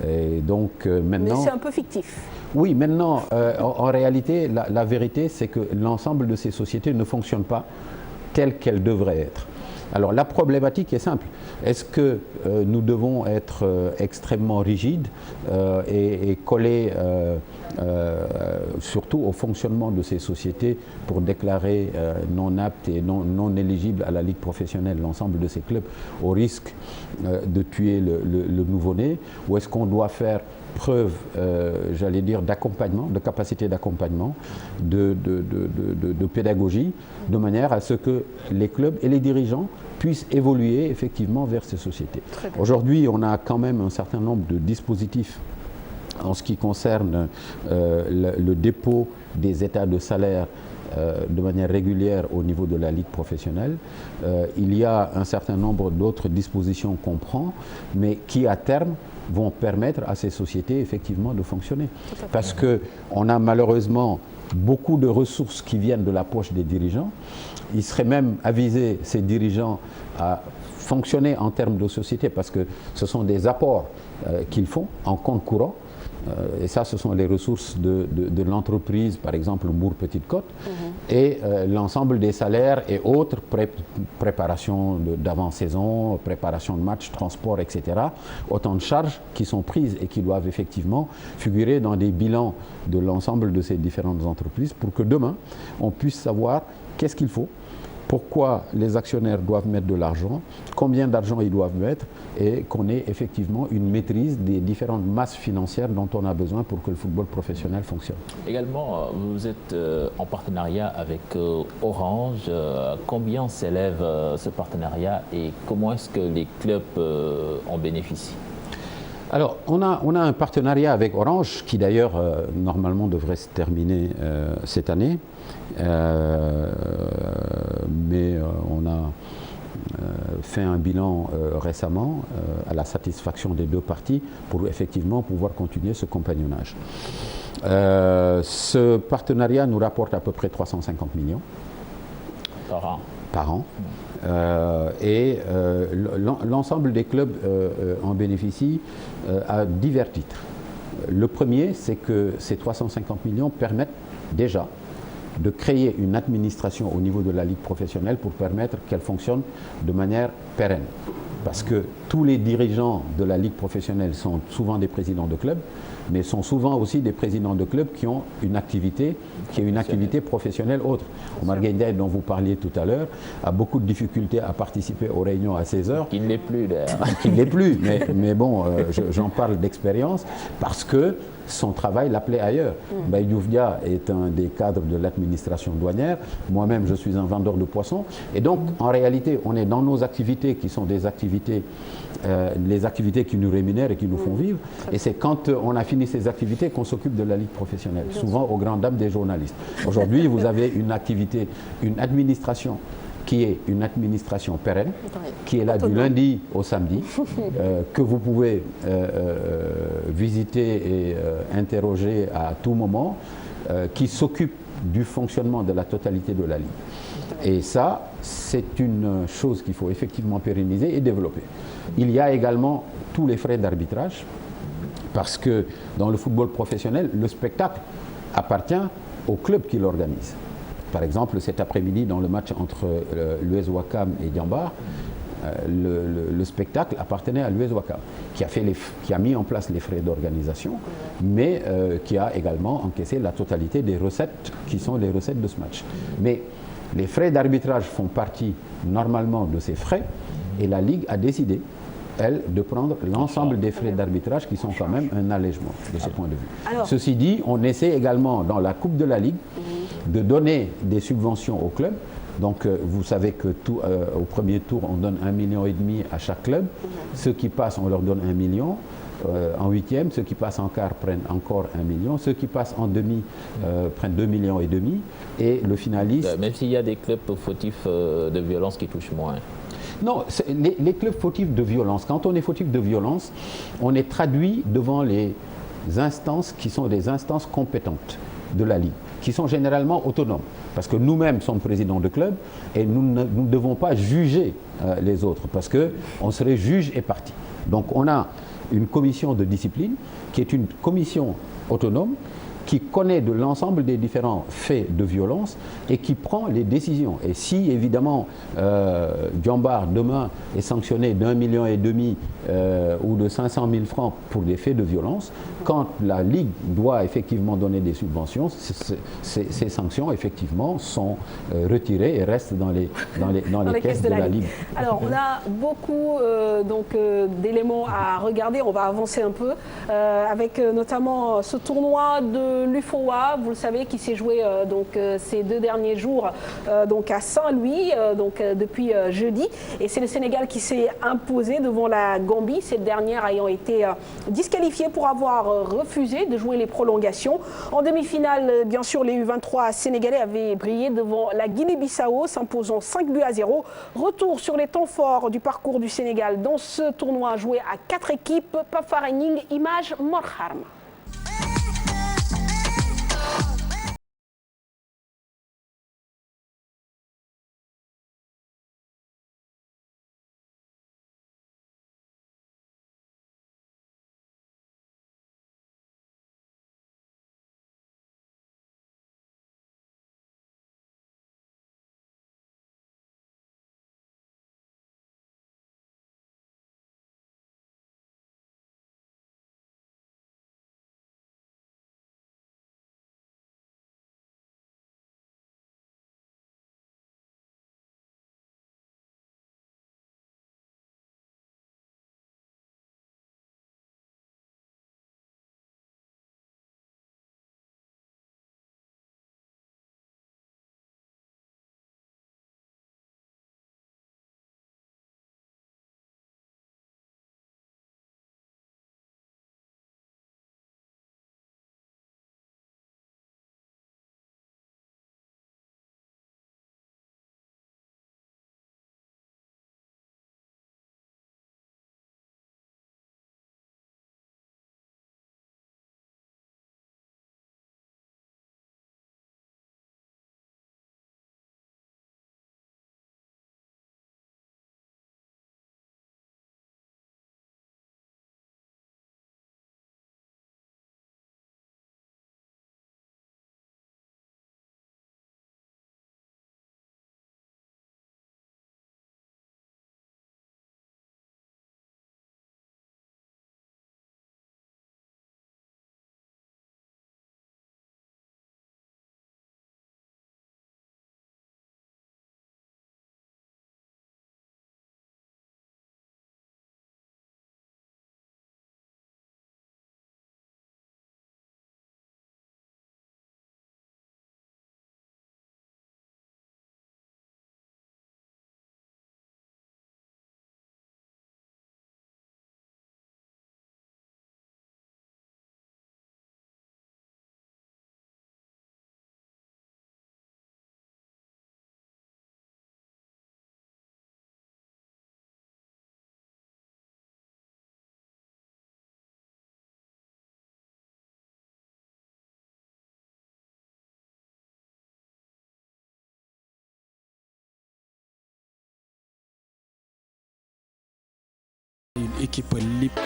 Et donc maintenant... Mais c'est un peu fictif. Oui, maintenant, en réalité, la vérité, c'est que l'ensemble de ces sociétés ne fonctionnent pas telles qu'elles devraient être. Alors la problématique est simple. Est-ce que nous devons être extrêmement rigides et collés surtout au fonctionnement de ces sociétés pour déclarer non aptes et non éligibles à la Ligue professionnelle l'ensemble de ces clubs au risque de tuer le nouveau-né? Ou est-ce qu'on doit faire preuve, j'allais dire, d'accompagnement, de capacité d'accompagnement, de pédagogie, de manière à ce que les clubs et les dirigeants puissent évoluer effectivement vers ces sociétés. Aujourd'hui, on a quand même un certain nombre de dispositifs en ce qui concerne le dépôt des états de salaire de manière régulière au niveau de la Ligue professionnelle. Il y a un certain nombre d'autres dispositions qu'on prend, mais qui à terme vont permettre à ces sociétés effectivement de fonctionner. Parce qu'on a malheureusement beaucoup de ressources qui viennent de la poche des dirigeants. Il serait même avisé ces dirigeants à fonctionner en termes de société parce que ce sont des apports qu'ils font en compte courant. Et ça, ce sont les ressources de l'entreprise, par exemple Mbour Petite Côte, et l'ensemble des salaires et autres, préparation d'avant-saison, préparation de matchs, transport, etc. Autant de charges qui sont prises et qui doivent effectivement figurer dans des bilans de l'ensemble de ces différentes entreprises pour que demain, on puisse savoir qu'est-ce qu'il faut, pourquoi les actionnaires doivent mettre de l'argent, combien d'argent ils doivent mettre et qu'on ait effectivement une maîtrise des différentes masses financières dont on a besoin pour que le football professionnel fonctionne. Également, vous êtes en partenariat avec Orange. Combien s'élève ce partenariat et comment est-ce que les clubs en bénéficient? Alors, on a un partenariat avec Orange qui d'ailleurs normalement devrait se terminer cette année. Mais on a fait un bilan récemment à la satisfaction des deux parties pour effectivement pouvoir continuer ce compagnonnage. Ce partenariat nous rapporte à peu près 350 millions par an. Et l'ensemble des clubs en bénéficient à divers titres. Le premier, c'est que ces 350 millions permettent déjà de créer une administration au niveau de la Ligue professionnelle pour permettre qu'elle fonctionne de manière pérenne. Parce que tous les dirigeants de la Ligue professionnelle sont souvent des présidents de clubs, mais sont souvent aussi des présidents de clubs qui ont une activité, professionnelle autre. Omar Gueye, dont vous parliez tout à l'heure, a beaucoup de difficultés à participer aux réunions à 16h. Qui ne l'est plus d'ailleurs. Qui ne l'est plus, mais bon, j'en parle d'expérience parce que son travail l'appelait ailleurs. Baye Diouf Dia est un des cadres de l'administration douanière. Moi-même, je suis un vendeur de poissons. Et donc, en réalité, on est dans nos activités qui sont des activités, les activités qui nous rémunèrent et qui nous font vivre. Et c'est quand on a fini ces activités qu'on s'occupe de la Ligue professionnelle, souvent aux grandes dames des journalistes. Aujourd'hui, vous avez une activité, une administration qui est une administration pérenne, qui est là du lundi au samedi, que vous pouvez visiter et interroger à tout moment, qui s'occupe du fonctionnement de la totalité de la Ligue. Et ça, c'est une chose qu'il faut effectivement pérenniser et développer. Il y a également tous les frais d'arbitrage, parce que dans le football professionnel, le spectacle appartient au club qui l'organise. Par exemple, cet après-midi, dans le match entre l'US Ouakam et Diambar, le spectacle appartenait à l'US Ouakam, qui a mis en place les frais d'organisation, mais qui a également encaissé la totalité des recettes qui sont les recettes de ce match. Mais les frais d'arbitrage font partie normalement de ces frais, et la Ligue a décidé, elle, de prendre l'ensemble des frais d'arbitrage qui sont quand même un allègement de ce point de vue. Alors, ceci dit, on essaie également dans la Coupe de la Ligue de donner des subventions aux clubs. Donc vous savez que au premier tour, on donne 1,5 million à chaque club. Ceux qui passent, on leur donne 1 million. En huitième, ceux qui passent en quart prennent encore 1 million. Ceux qui passent en demi prennent 2,5 millions. Et le finaliste... Même s'il y a des clubs fautifs de violence qui touchent moins. Non, les clubs fautifs de violence, quand on est fautif de violence, on est traduit devant les instances qui sont des instances compétentes de la Ligue, qui sont généralement autonomes. Parce que nous-mêmes sommes présidents de club et nous ne devons pas juger les autres, parce qu'on serait juge et partie. Donc on a une commission de discipline qui est une commission autonome qui connaît de l'ensemble des différents faits de violence et qui prend les décisions. Et si, évidemment, Djambar, demain, est sanctionné d'1,5 million ou de 500 000 francs pour des faits de violence, quand la Ligue doit effectivement donner des subventions, ces sanctions, effectivement, sont retirées et restent dans les caisses de la Ligue. Alors, on a beaucoup d'éléments à regarder. On va avancer un peu avec notamment ce tournoi de l'UFOA, vous le savez, qui s'est joué ces 2 derniers jours à Saint-Louis depuis jeudi, et c'est le Sénégal qui s'est imposé devant la Gambie, cette dernière ayant été disqualifiée pour avoir refusé de jouer les prolongations. En demi-finale, bien sûr, les U23 sénégalais avaient brillé devant la Guinée-Bissau, s'imposant 5-0. Retour sur les temps forts du parcours du Sénégal dans ce tournoi joué à 4 équipes. Pafarening, image Morharm. Une équipe libre.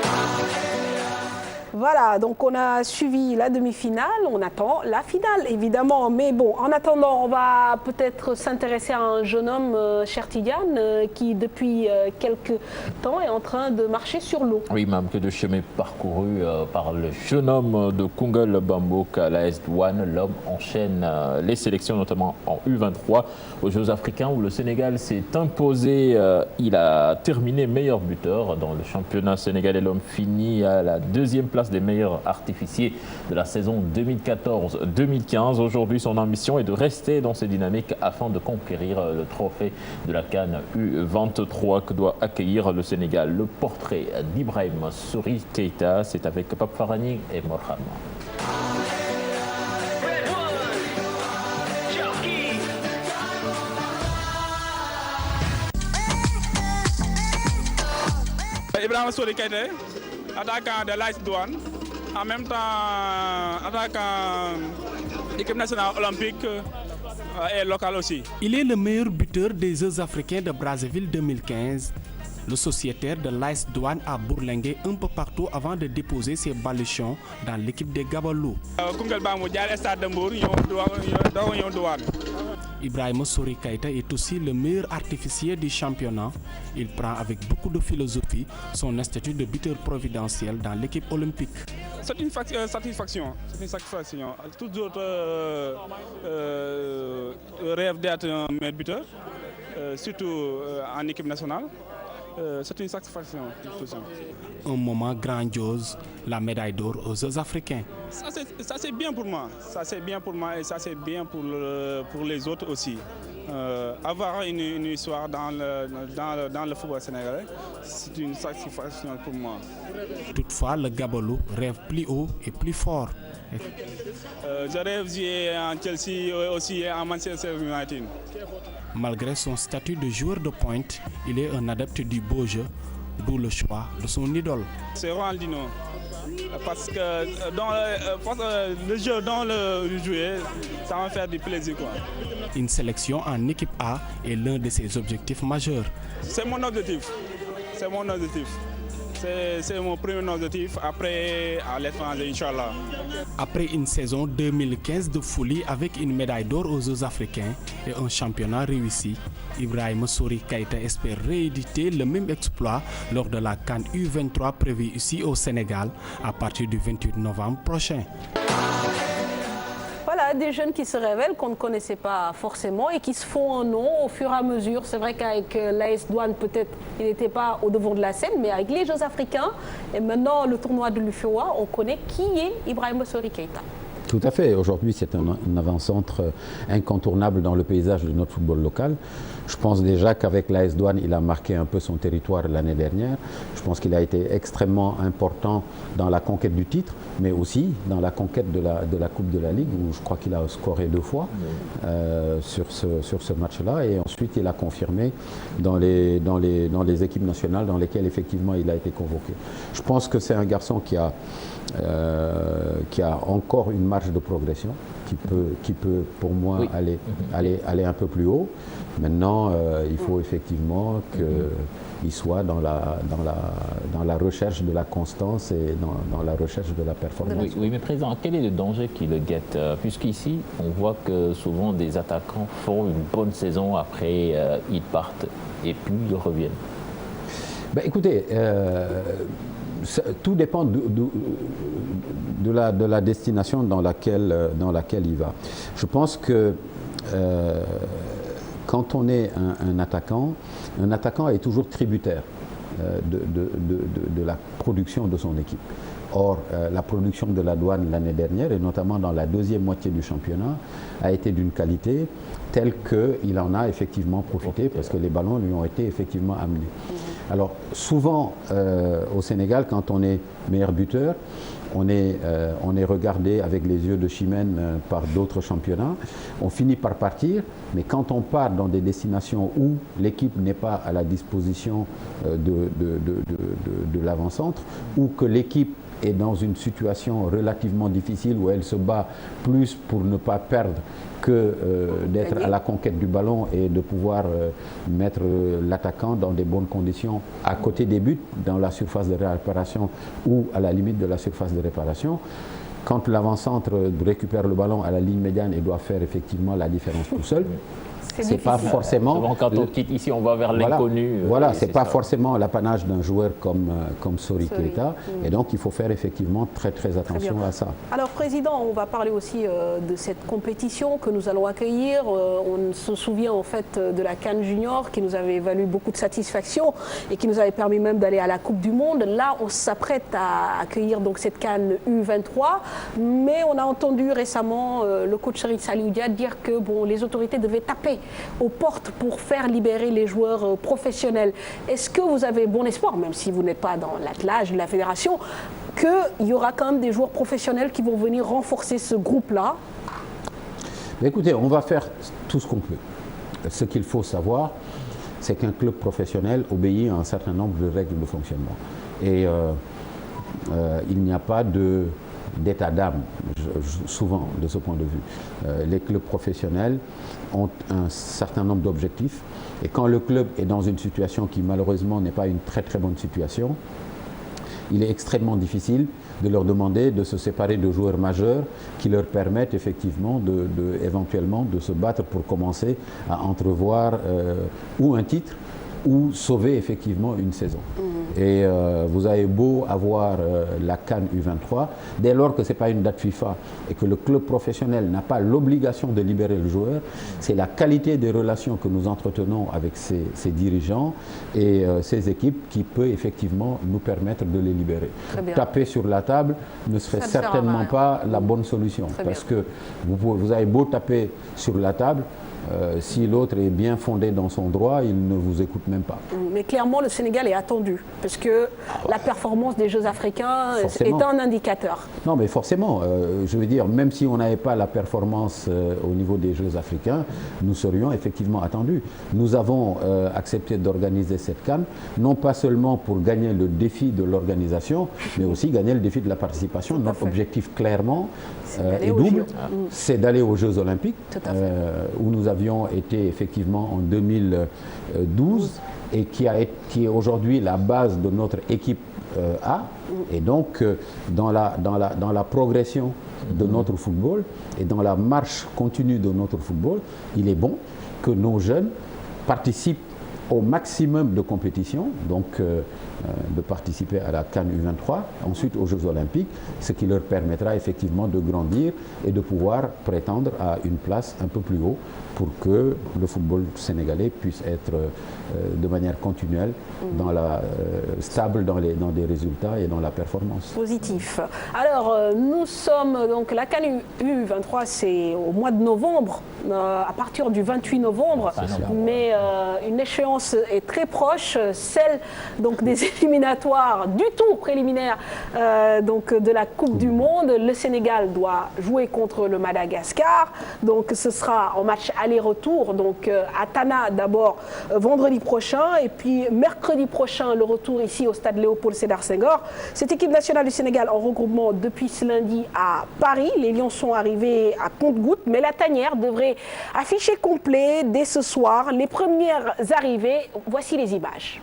Voilà, donc on a suivi la demi-finale, on attend la finale évidemment. Mais bon, en attendant, on va peut-être s'intéresser à un jeune homme, cher Tidiane, qui depuis quelques temps est en train de marcher sur l'eau. Oui, même que de chemin parcouru par le jeune homme de Koungheul Bambouk à l'AS Douanes. L'homme enchaîne les sélections, notamment en U23 aux Jeux africains où le Sénégal s'est imposé. Il a terminé meilleur buteur dans le championnat sénégalais. L'homme finit à la deuxième place des meilleurs artificiers de la saison 2014-2015. Aujourd'hui, son ambition est de rester dans ces dynamiques afin de conquérir le trophée de la CAN U23 que doit accueillir le Sénégal. Le portrait d'Ibrahim Souri Keita, c'est avec Pape Farani et Morham. Ibrahim Souri Keita, attaquant de l'AS Douanes, en même temps attaquant équipe nationale olympique et locale aussi. Il est le meilleur buteur des Jeux africains de Brazzaville 2015. Le sociétaire de l'AS Douanes a bourlingué un peu partout avant de déposer ses baluchons dans l'équipe des Gabalou. Ibrahim Souri Keita est aussi le meilleur artificier du championnat. Il prend avec beaucoup de philosophie son statut de buteur providentiel dans l'équipe olympique. C'est une satisfaction. C'est une satisfaction. Tous les autres rêvent d'être un meilleur buteur, surtout en équipe nationale. C'est une satisfaction. Un moment grandiose, la médaille d'or aux Jeux africains. Ça c'est bien pour moi. Ça c'est bien pour moi et ça c'est bien pour les autres aussi. Avoir une histoire dans le football sénégalais, c'est une satisfaction pour moi. Toutefois, le Gabalou rêve plus haut et plus fort. Je rêve de jouer en Chelsea aussi et en Manchester United. Malgré son statut de joueur de pointe, il est un adepte du beau jeu, d'où le choix de son idole. C'est Ronaldinho. Parce que dans le jeu, dans le jouer, ça va faire du plaisir, quoi. Une sélection en équipe A est l'un de ses objectifs majeurs. C'est mon objectif. C'est mon objectif. C'est mon premier objectif après à l'étranger, Inch'Allah. Après une saison 2015 de folie avec une médaille d'or aux Jeux africains et un championnat réussi, Ibrahim Souri Keita espère rééditer le même exploit lors de la CAN U23 prévue ici au Sénégal à partir du 28 novembre prochain. Voilà, des jeunes qui se révèlent, qu'on ne connaissait pas forcément et qui se font un nom au fur et à mesure. C'est vrai qu'avec l'AS Douanes, peut-être, il n'était pas au devant de la scène, mais avec les Jeux africains et maintenant le tournoi de l'UFOA, on connaît qui est Ibrahim Souri Keita. Tout à fait. Aujourd'hui, c'est un avant-centre incontournable dans le paysage de notre football local. Je pense déjà qu'avec l'AS Douanes, il a marqué un peu son territoire l'année dernière. Je pense qu'il a été extrêmement important dans la conquête du titre, mais aussi dans la conquête de la Coupe de la Ligue, où je crois qu'il a scoré 2 fois sur ce match-là. Et ensuite, il a confirmé dans les équipes nationales dans lesquelles, effectivement, il a été convoqué. Je pense que c'est un garçon qui a encore une marge de progression, qui peut pour moi aller un peu plus haut. Maintenant, il faut effectivement qu'il soit dans la recherche de la constance et dans la recherche de la performance. Oui, mais président, quel est le danger qui le guette? Puisqu'ici, on voit que souvent des attaquants font une bonne saison, après ils partent et puis ils reviennent. Ben, écoutez, tout dépend de la destination dans laquelle il va. Je pense que quand on est un attaquant est toujours tributaire de la production de son équipe. Or, la production de la Douane l'année dernière, et notamment dans la deuxième moitié du championnat, a été d'une qualité telle qu'il en a effectivement profité parce que les ballons lui ont été effectivement amenés. Alors, souvent, au Sénégal, quand on est meilleur buteur, on est regardé avec les yeux de Chimène par d'autres championnats. On finit par partir, mais quand on part dans des destinations où l'équipe n'est pas à la disposition de l'avant-centre, ou que l'équipe est dans une situation relativement difficile où elle se bat plus pour ne pas perdre que d'être à la conquête du ballon et de pouvoir mettre l'attaquant dans des bonnes conditions à côté des buts, dans la surface de réparation ou à la limite de la surface de réparation. Quand l'avant-centre récupère le ballon à la ligne médiane et doit faire effectivement la différence tout seul, c'est pas forcément. Souvent, quand on quitte ici, on va vers l'inconnu. Voilà, c'est pas forcément l'apanage d'un joueur comme Sori Keita. Et donc, il faut faire effectivement très attention à ça. Alors, Président, on va parler aussi de cette compétition que nous allons accueillir. On se souvient en fait de la CAN Junior qui nous avait valu beaucoup de satisfaction et qui nous avait permis même d'aller à la Coupe du Monde. Là, on s'apprête à accueillir donc cette CAN U23, mais on a entendu récemment le coach Serif Alioudia dire que bon, les autorités devaient taper aux portes pour faire libérer les joueurs professionnels. Est-ce que vous avez bon espoir, même si vous n'êtes pas dans l'attelage de la fédération, qu'il y aura quand même des joueurs professionnels qui vont venir renforcer ce groupe-là? Écoutez, on va faire tout ce qu'on peut. Ce qu'il faut savoir, c'est qu'un club professionnel obéit à un certain nombre de règles de fonctionnement. Et il n'y a pas d'état d'âme, souvent, de ce point de vue. Les clubs professionnels ont un certain nombre d'objectifs. Et quand le club est dans une situation qui, malheureusement, n'est pas une très bonne situation, il est extrêmement difficile de leur demander de se séparer de joueurs majeurs qui leur permettent effectivement éventuellement de se battre pour commencer à entrevoir ou un titre ou sauver effectivement une saison. Et vous avez beau avoir la CAN U23, dès lors que ce n'est pas une date FIFA et que le club professionnel n'a pas l'obligation de libérer le joueur, c'est la qualité des relations que nous entretenons avec ces dirigeants et ces équipes qui peut effectivement nous permettre de les libérer. Taper sur la table ne serait certainement pas la bonne solution, parce que vous avez beau taper sur la table, si l'autre est bien fondé dans son droit, il ne vous écoute même pas. Mais clairement, le Sénégal est attendu, parce que la performance des Jeux africains est un indicateur. Non, mais forcément, je veux dire, même si on n'avait pas la performance au niveau des Jeux africains, nous serions effectivement attendus. Nous avons accepté d'organiser cette CAN, non pas seulement pour gagner le défi de l'organisation, mais aussi gagner le défi de la participation. Notre objectif, clairement, est double, c'est d'aller aux Jeux Olympiques, où nous avions été effectivement en 2012 et qui est aujourd'hui la base de notre équipe A. Et donc, dans la progression de notre football et dans la marche continue de notre football, il est bon que nos jeunes participent au maximum de compétitions, donc de participer à la CAN U23, ensuite aux Jeux Olympiques, ce qui leur permettra effectivement de grandir et de pouvoir prétendre à une place un peu plus haut pour que le football sénégalais puisse être de manière continuelle, stable dans des résultats et dans la performance. Positif. Alors, nous sommes, donc la CAN U23, c'est au mois de novembre, à partir du 28 novembre, mais une échéance est très proche, celle donc, des éliminatoires du tour préliminaire donc, de la Coupe du Monde. Le Sénégal doit jouer contre le Madagascar, donc ce sera en match aller-retour, donc à Tana d'abord vendredi prochain, et puis mercredi prochain le retour ici au stade Léopold Sédar Senghor. Cette équipe nationale du Sénégal en regroupement depuis ce lundi à Paris. Les Lions sont arrivés à compte-gouttes, mais la tanière devrait afficher complet dès ce soir. Les premières arrivées, voici les images.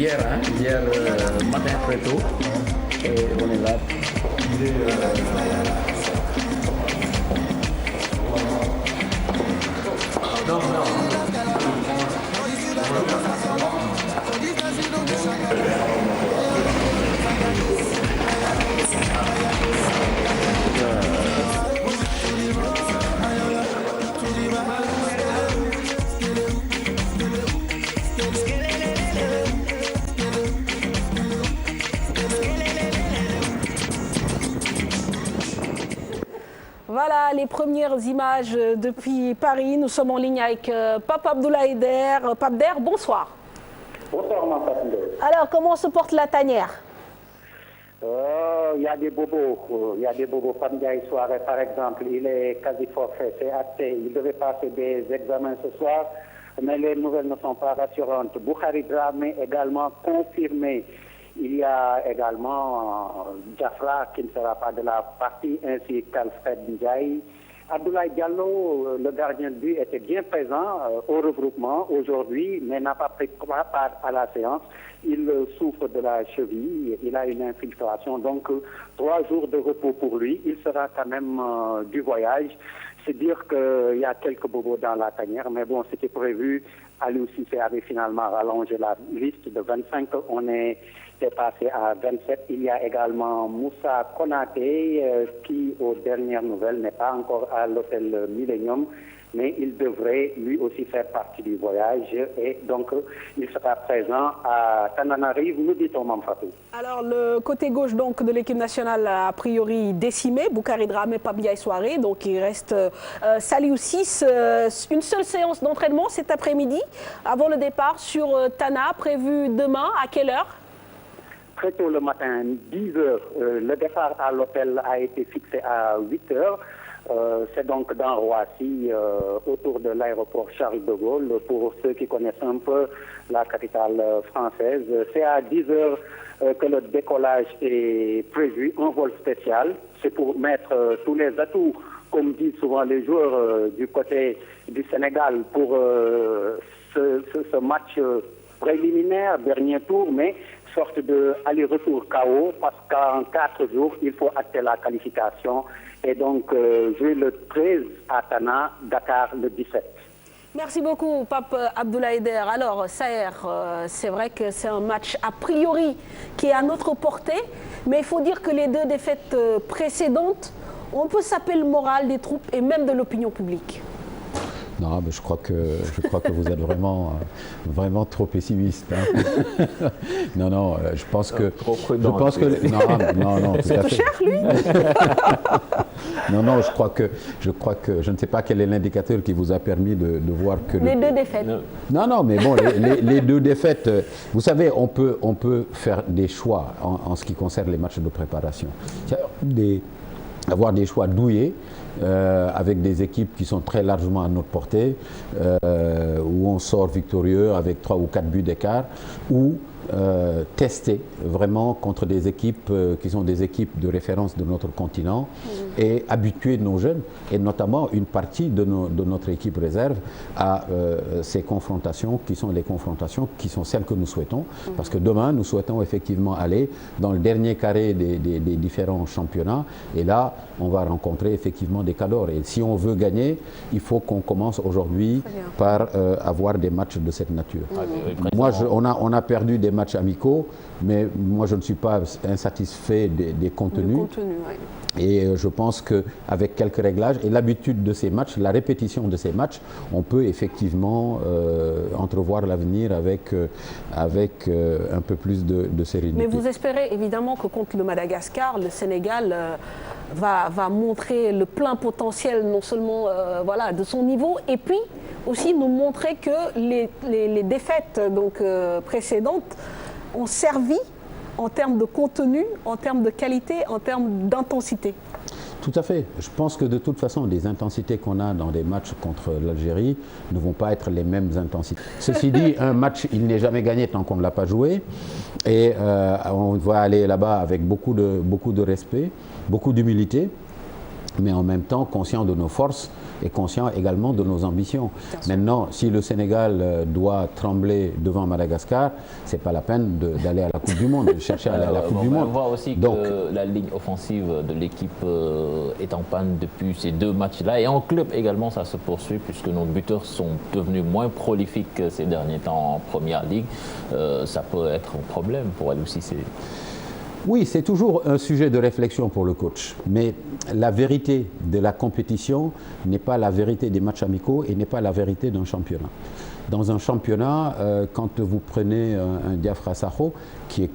hier matin très tôt. Et on est là. Non. Voilà les premières images depuis Paris. Nous sommes en ligne avec Pape Abdoulaye Der. Pape Der, bonsoir. Bonsoir, ma Pape. Alors, comment se porte la tanière? Il y a des bobos. Il y a des bobos. Pape Ndiaye Soirée, par exemple, il est quasi forfait. C'est acté. Il devait passer des examens ce soir, mais les nouvelles ne sont pas rassurantes. Boukari Dramé également confirmé. Il y a également Diafra qui ne sera pas de la partie, ainsi qu'Alfred Ndiaye. Abdoulaye Diallo, le gardien de but, était bien présent au regroupement aujourd'hui, mais n'a pas pris part à la séance. Il souffre de la cheville, il a une infiltration, donc 3 jours de repos pour lui. Il sera quand même du voyage. C'est dire qu'il y a quelques bobos dans la tanière, mais bon, c'était prévu. Aliou Cissé avait finalement rallongé la liste de 25. On est passé à 27. Il y a également Moussa Konaté qui, aux dernières nouvelles, n'est pas encore à l'hôtel Millennium, mais il devrait lui aussi faire partie du voyage et donc il sera présent à Tananarive, nous dit-on, Mamfatou. Alors le côté gauche donc de l'équipe nationale a priori décimé, Boukari Dramé, Pape Ndiaye Soirée, donc il reste Saliou Ciss. Une seule séance d'entraînement cet après-midi avant le départ sur Tana, prévu demain, à quelle heure? Très tôt le matin, 10h. Le départ à l'hôtel a été fixé à 8h. C'est donc dans Roissy, autour de l'aéroport Charles de Gaulle, pour ceux qui connaissent un peu la capitale française. C'est à 10h que le décollage est prévu, un vol spécial. C'est pour mettre tous les atouts, comme disent souvent les joueurs du côté du Sénégal, pour ce match préliminaire, dernier tour, mais sorte de aller-retour KO, parce qu'en 4 jours, il faut acter la qualification et donc jouer le 13 à Tana, Dakar le 17. Merci beaucoup, Pape Abdoulaye Der. Alors, Saher, c'est vrai que c'est un match a priori qui est à notre portée, mais il faut dire que les 2 défaites précédentes ont un peu sapé le moral des troupes et même de l'opinion publique. Non, mais je crois que vous êtes vraiment trop pessimiste. Hein. Non, je pense que... Trop prudent. Je pense que non, tout c'est à tout fait. cher, lui. Non, je crois que je ne sais pas quel est l'indicateur qui vous a permis de voir que... Les 2 défaites. Non, mais bon, les 2 défaites, vous savez, on peut faire des choix en ce qui concerne les matchs de préparation. Avoir des choix douillés, avec des équipes qui sont très largement à notre portée, où on sort victorieux avec 3 ou 4 buts d'écart, ou tester vraiment contre des équipes qui sont des équipes de référence de notre continent et habituer nos jeunes, et notamment une partie de notre équipe réserve à ces confrontations qui sont celles que nous souhaitons, parce que demain nous souhaitons effectivement aller dans le dernier carré des différents championnats, et là on va rencontrer effectivement des cadors, et si on veut gagner, il faut qu'on commence aujourd'hui par avoir des matchs de cette nature. Moi, on a perdu des matchs amicaux, mais moi je ne suis pas insatisfait des contenus. Et je pense qu'avec quelques réglages et l'habitude de ces matchs, la répétition de ces matchs, on peut effectivement entrevoir l'avenir avec un peu plus de sérénité. Mais vous espérez évidemment que contre le Madagascar, le Sénégal va montrer le plein potentiel non seulement de son niveau, et puis aussi nous montrer que les défaites précédentes ont servi en termes de contenu, en termes de qualité, en termes d'intensité. Tout à fait. Je pense que de toute façon, les intensités qu'on a dans des matchs contre l'Algérie ne vont pas être les mêmes intensités. Ceci dit, un match, il n'est jamais gagné tant qu'on ne l'a pas joué. Et on va aller là-bas avec beaucoup de respect, beaucoup d'humilité. mais en même temps conscient de nos forces et conscient également de nos ambitions. Maintenant, si le Sénégal doit trembler devant Madagascar, c'est pas la peine d'aller à la Coupe du Monde, de chercher à aller à la Coupe du Monde. On voit aussi que la ligne offensive de l'équipe est en panne depuis ces 2 matchs-là. Et en club également, ça se poursuit puisque nos buteurs sont devenus moins prolifiques ces derniers temps en Première Ligue. Ça peut être un problème pour elle aussi. Oui, c'est toujours un sujet de réflexion pour le coach. Mais la vérité de la compétition n'est pas la vérité des matchs amicaux et n'est pas la vérité d'un championnat. Dans un championnat, quand vous prenez un Diafra Sakho, qui est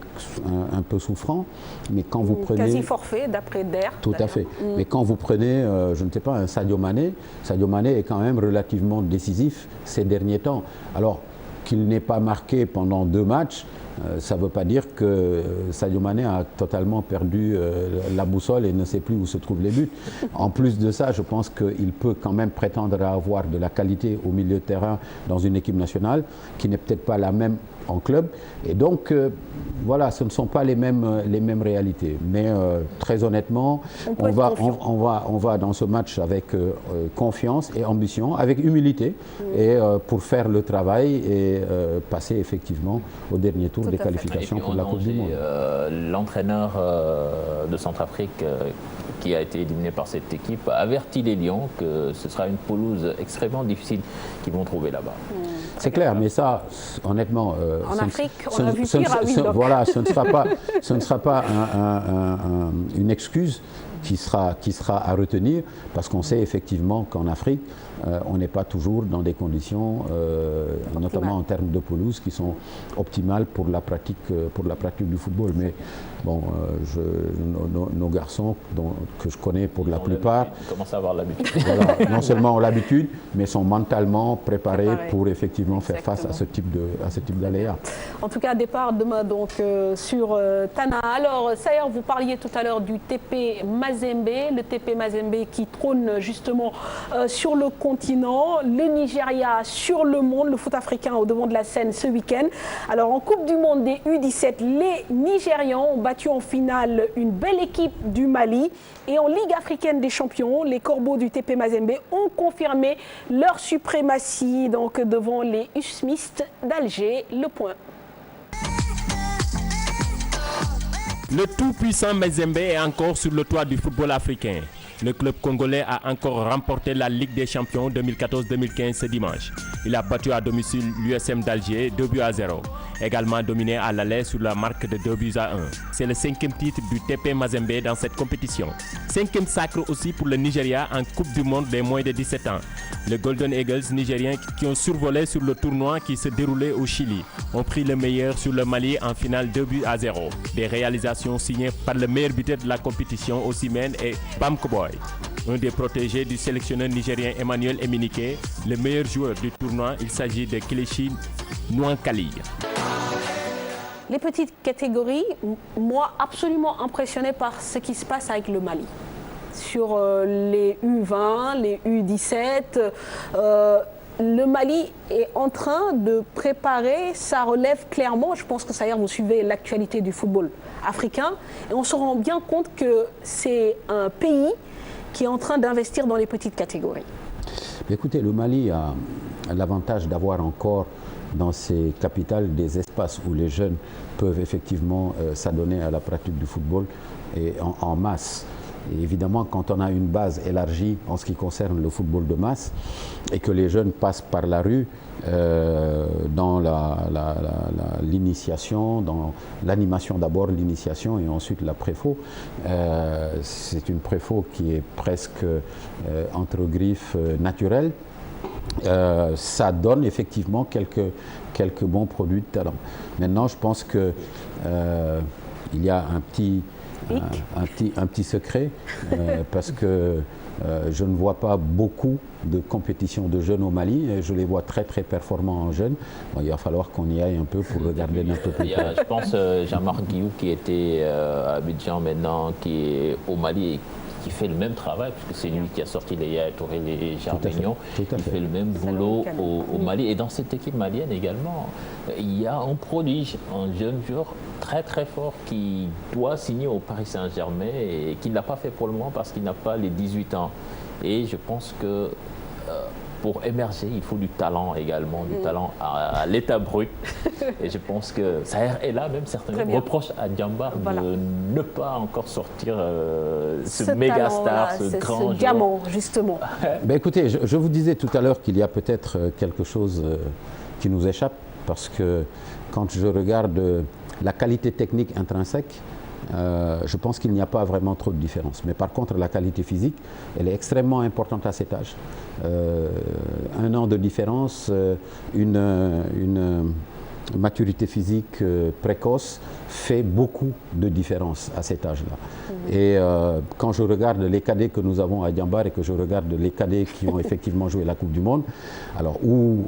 un peu souffrant, mais quand vous prenez... Quasi forfait, d'après Der. Tout à fait. Mais quand vous prenez, je ne sais pas, un Sadio Mané est quand même relativement décisif ces derniers temps. Alors, qu'il n'ait pas marqué pendant 2 matchs, ça ne veut pas dire que Sadio Mané a totalement perdu la boussole et ne sait plus où se trouvent les buts. En plus de ça, je pense qu'il peut quand même prétendre à avoir de la qualité au milieu de terrain dans une équipe nationale qui n'est peut-être pas la même en club. Et donc, voilà, ce ne sont pas les mêmes réalités. Mais très honnêtement, on va dans ce match avec confiance et ambition, avec humilité, et pour faire le travail et passer effectivement au dernier tour des qualifications pour la Coupe du Monde. L'entraîneur de Centrafrique qui a été éliminé par cette équipe avertit les Lions que ce sera une pelouse extrêmement difficile qu'ils vont trouver là-bas. C'est clair, mais ça, honnêtement, en Afrique, on a vu pire à Windhoek. Voilà, ce ne sera pas une excuse qui sera à retenir, parce qu'on sait effectivement qu'en Afrique, on n'est pas toujours dans des conditions, notamment en termes de pelouse, qui sont optimales pour la pratique du football. Mais bon, nos garçons, que je connais pour la plupart, commencent à avoir l'habitude. Voilà, non seulement ont l'habitude, mais sont mentalement préparés pour effectivement faire face à ce type d'aléas. En tout cas, départ demain donc sur Tana. Alors, Sayer, vous parliez tout à l'heure du TP Mazembe, le TP Mazembe qui trône justement sur le continent, le Nigeria sur le monde, le foot africain au devant de la scène ce week-end. Alors, en Coupe du Monde des U17, les Nigérians ont battu en finale une belle équipe du Mali. Et en Ligue africaine des champions, les Corbeaux du TP Mazembe ont confirmé leur suprématie donc, devant les Usmistes d'Alger. Le point. Le tout-puissant Mazembe est encore sur le toit du football africain. Le club congolais a encore remporté la Ligue des champions 2014-2015 ce dimanche. Il a battu à domicile l'USM d'Alger 2-0. Également dominé à l'aller sur la marque de 2-1. C'est le 5e titre du TP Mazembe dans cette compétition. 5e sacre aussi pour le Nigeria en Coupe du Monde des moins de 17 ans. Les Golden Eagles nigériens qui ont survolé sur le tournoi qui se déroulait au Chili ont pris le meilleur sur le Mali en finale 2-0. Des réalisations signées par le meilleur buteur de la compétition, Osimhen et Bamkoboy. Un des protégés du sélectionneur nigérien Emmanuel Emenike, le meilleur joueur du tournoi, il s'agit de Kelechi Nwankali. Les petites catégories, moi, absolument impressionné par ce qui se passe avec le Mali. Sur les U20, les U17, le Mali est en train de préparer sa relève clairement. Je pense que ça y est, vous suivez l'actualité du football africain. Et on se rend bien compte que c'est un pays qui est en train d'investir dans les petites catégories. Écoutez, le Mali a l'avantage d'avoir encore dans ses capitales des espaces où les jeunes peuvent effectivement s'adonner à la pratique du football et en masse. Et évidemment, quand on a une base élargie en ce qui concerne le football de masse et que les jeunes passent par la rue dans l'initiation, dans l'animation d'abord, l'initiation et ensuite la préfo, c'est une préfo qui est presque entre griffes naturelle. Ça donne effectivement quelques bons produits de talent. Maintenant, je pense que il y a un petit secret parce que je ne vois pas beaucoup de compétitions de jeunes au Mali et je les vois très très performants en jeunes. Bon, il va falloir qu'on y aille un peu pour regarder d'un peu plus près. Je pense Jean-Marc Guillou qui était à Abidjan maintenant, qui est au Mali. qui fait le même travail, puisque c'est lui qui a sorti les Yaya Touré, les Germaignon. Il fait le même boulot au Mali. Et dans cette équipe malienne également, il y a un prodige, un jeune joueur très très fort qui doit signer au Paris Saint-Germain et qui ne l'a pas fait pour le moment parce qu'il n'a pas les 18 ans. Et je pense que pour émerger, il faut du talent également, du talent à l'état brut. Et je pense que Saher est là, même certains reprochent à Diambar de ne pas encore sortir ce méga star, ce grand diamant, justement. Ben écoutez, je vous disais tout à l'heure qu'il y a peut-être quelque chose qui nous échappe, parce que quand je regarde la qualité technique intrinsèque, je pense qu'il n'y a pas vraiment trop de différence. Mais par contre, la qualité physique, elle est extrêmement importante à cet âge. 1 an de différence, une maturité physique précoce fait beaucoup de différence à cet âge-là. Et quand je regarde les cadets que nous avons à Diambar et que je regarde les cadets qui ont effectivement joué la Coupe du Monde, alors où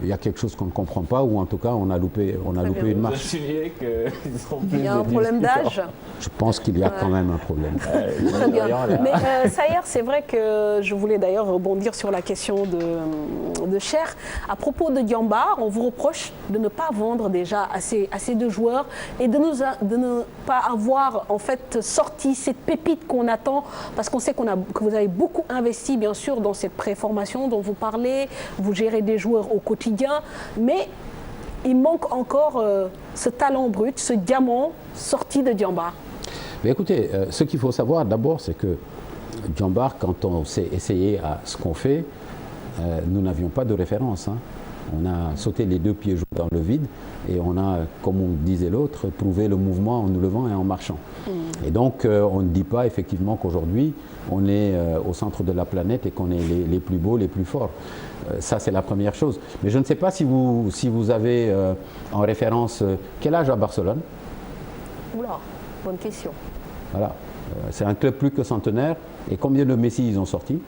il y a quelque chose qu'on ne comprend pas, ou en tout cas on a loupé une marche. Il y a un problème d'âge. Je pense qu'il y a quand même un problème. Très bien. Mais Saher, c'est vrai que je voulais d'ailleurs rebondir sur la question de Cher. À propos de Diambar, on vous reproche de ne pas vendre déjà assez de joueurs et de ne pas avoir en fait sorti cette pépite qu'on attend, parce qu'on sait que vous avez beaucoup investi bien sûr dans cette préformation dont vous parlez, vous gérez des joueurs au quotidien, mais il manque encore ce talent brut, ce diamant sorti de Diambar. Mais écoutez, ce qu'il faut savoir d'abord, c'est que Diambar, quand on s'est essayé à ce qu'on fait, nous n'avions pas de référence. On a sauté les 2 pieds dans le vide et on a, comme on disait l'autre, prouvé le mouvement en nous levant et en marchant. Et donc, on ne dit pas effectivement qu'aujourd'hui, on est au centre de la planète et qu'on est les plus beaux, les plus forts. Ça, c'est la première chose. Mais je ne sais pas si vous avez en référence quel âge à Barcelone? Oula, bonne question. Voilà. C'est un club plus que centenaire. Et combien de Messi ils ont sorti?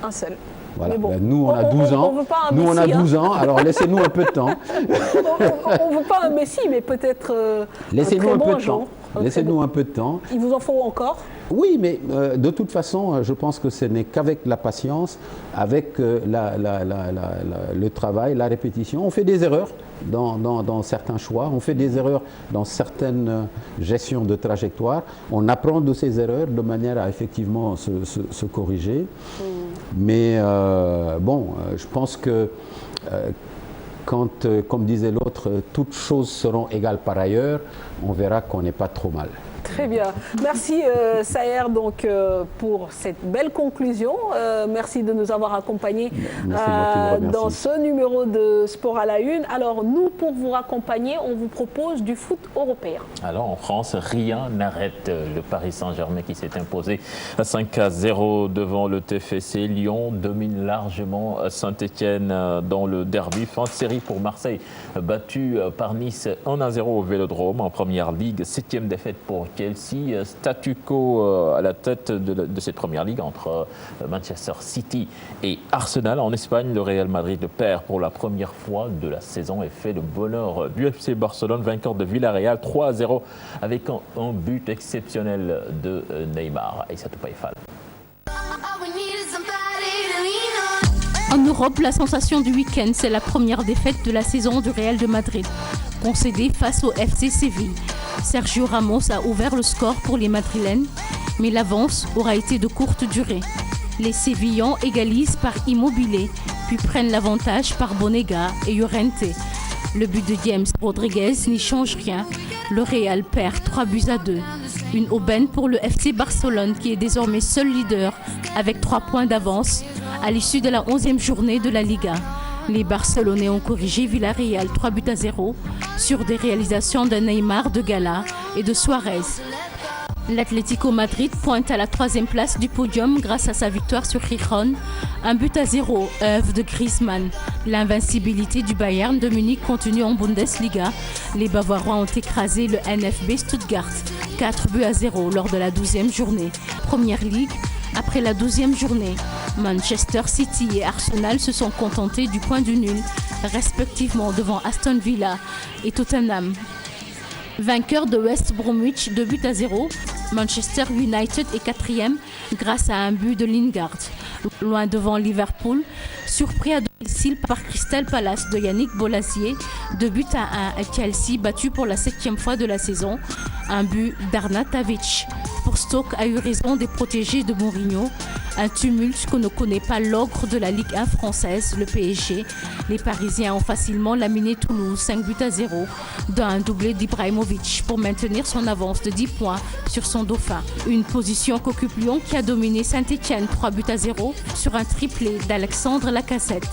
Un seul. Voilà. Bon, nous, on a 12 ans. On a 12 ans, alors laissez-nous un peu de temps. On ne veut pas un Messi, mais peut-être laissez-nous un peu de temps. Laissez-nous un peu de temps. Il vous en faut encore? Oui, mais de toute façon, je pense que ce n'est qu'avec la patience, avec le travail, la répétition. On fait des erreurs dans certains choix, on fait des erreurs dans certaines gestions de trajectoire. On apprend de ces erreurs de manière à effectivement se corriger. Mais je pense que quand, comme disait l'autre, toutes choses seront égales par ailleurs, on verra qu'on n'est pas trop mal. Très bien. Merci Saher pour cette belle conclusion. Merci de nous avoir accompagnés dans ce numéro de Sport à la Une. Alors nous, pour vous accompagner, on vous propose du foot européen. Alors en France, rien n'arrête le Paris Saint-Germain qui s'est imposé 5-0 devant le TFC. Lyon domine largement Saint-Etienne dans le derby. Fin de série pour Marseille, battu par Nice 1-0 au Vélodrome en première ligue. 7e défaite pour Chelsea, statu quo à la tête de cette première ligue entre Manchester City et Arsenal. En Espagne, le Real Madrid perd pour la première fois de la saison et fait le bonheur du FC Barcelone, vainqueur de Villarreal 3-0 avec un but exceptionnel de Neymar. Aïssatou Païfal. En Europe, la sensation du week-end, c'est la première défaite de la saison du Real de Madrid, concédée face au FC Séville. Sergio Ramos a ouvert le score pour les Madrilènes, mais l'avance aura été de courte durée. Les Sévillans égalisent par Immobilier, puis prennent l'avantage par Bonega et Llorente. Le but de James Rodriguez n'y change rien. Le Real perd 3-2. Une aubaine pour le FC Barcelone qui est désormais seul leader avec 3 points d'avance à l'issue de la 11e journée de la Liga. Les Barcelonais ont corrigé Villarreal 3-0 sur des réalisations de Neymar, de Gala et de Suarez. L'Atlético Madrid pointe à la 3e place du podium grâce à sa victoire sur Gijón, 1-0, œuvre de Griezmann. L'invincibilité du Bayern de Munich continue en Bundesliga. Les Bavarois ont écrasé le NFB Stuttgart, 4-0 lors de la 12e journée. Première Ligue, après la 12e journée, Manchester City et Arsenal se sont contentés du point du nul, respectivement devant Aston Villa et Tottenham. Vainqueur de West Bromwich 2-0, Manchester United est 4e grâce à un but de Lingard. Loin devant Liverpool, surpris à domicile par Crystal Palace de Yannick Bolasie, 2-1 à Chelsea battu pour la 7e fois de la saison, un but d'Arnautovic. Pour Stoke a eu raison des protégés de Mourinho, un tumulte que ne connaît pas l'ogre de la Ligue 1 française, le PSG. Les Parisiens ont facilement laminé Toulouse 5-0 d'un doublé d'Ibrahimovic pour maintenir son avance de 10 points sur son dauphin. Une position qu'occupe Lyon qui a dominé Saint-Etienne 3-0 sur un triplé d'Alexandre Lacazette.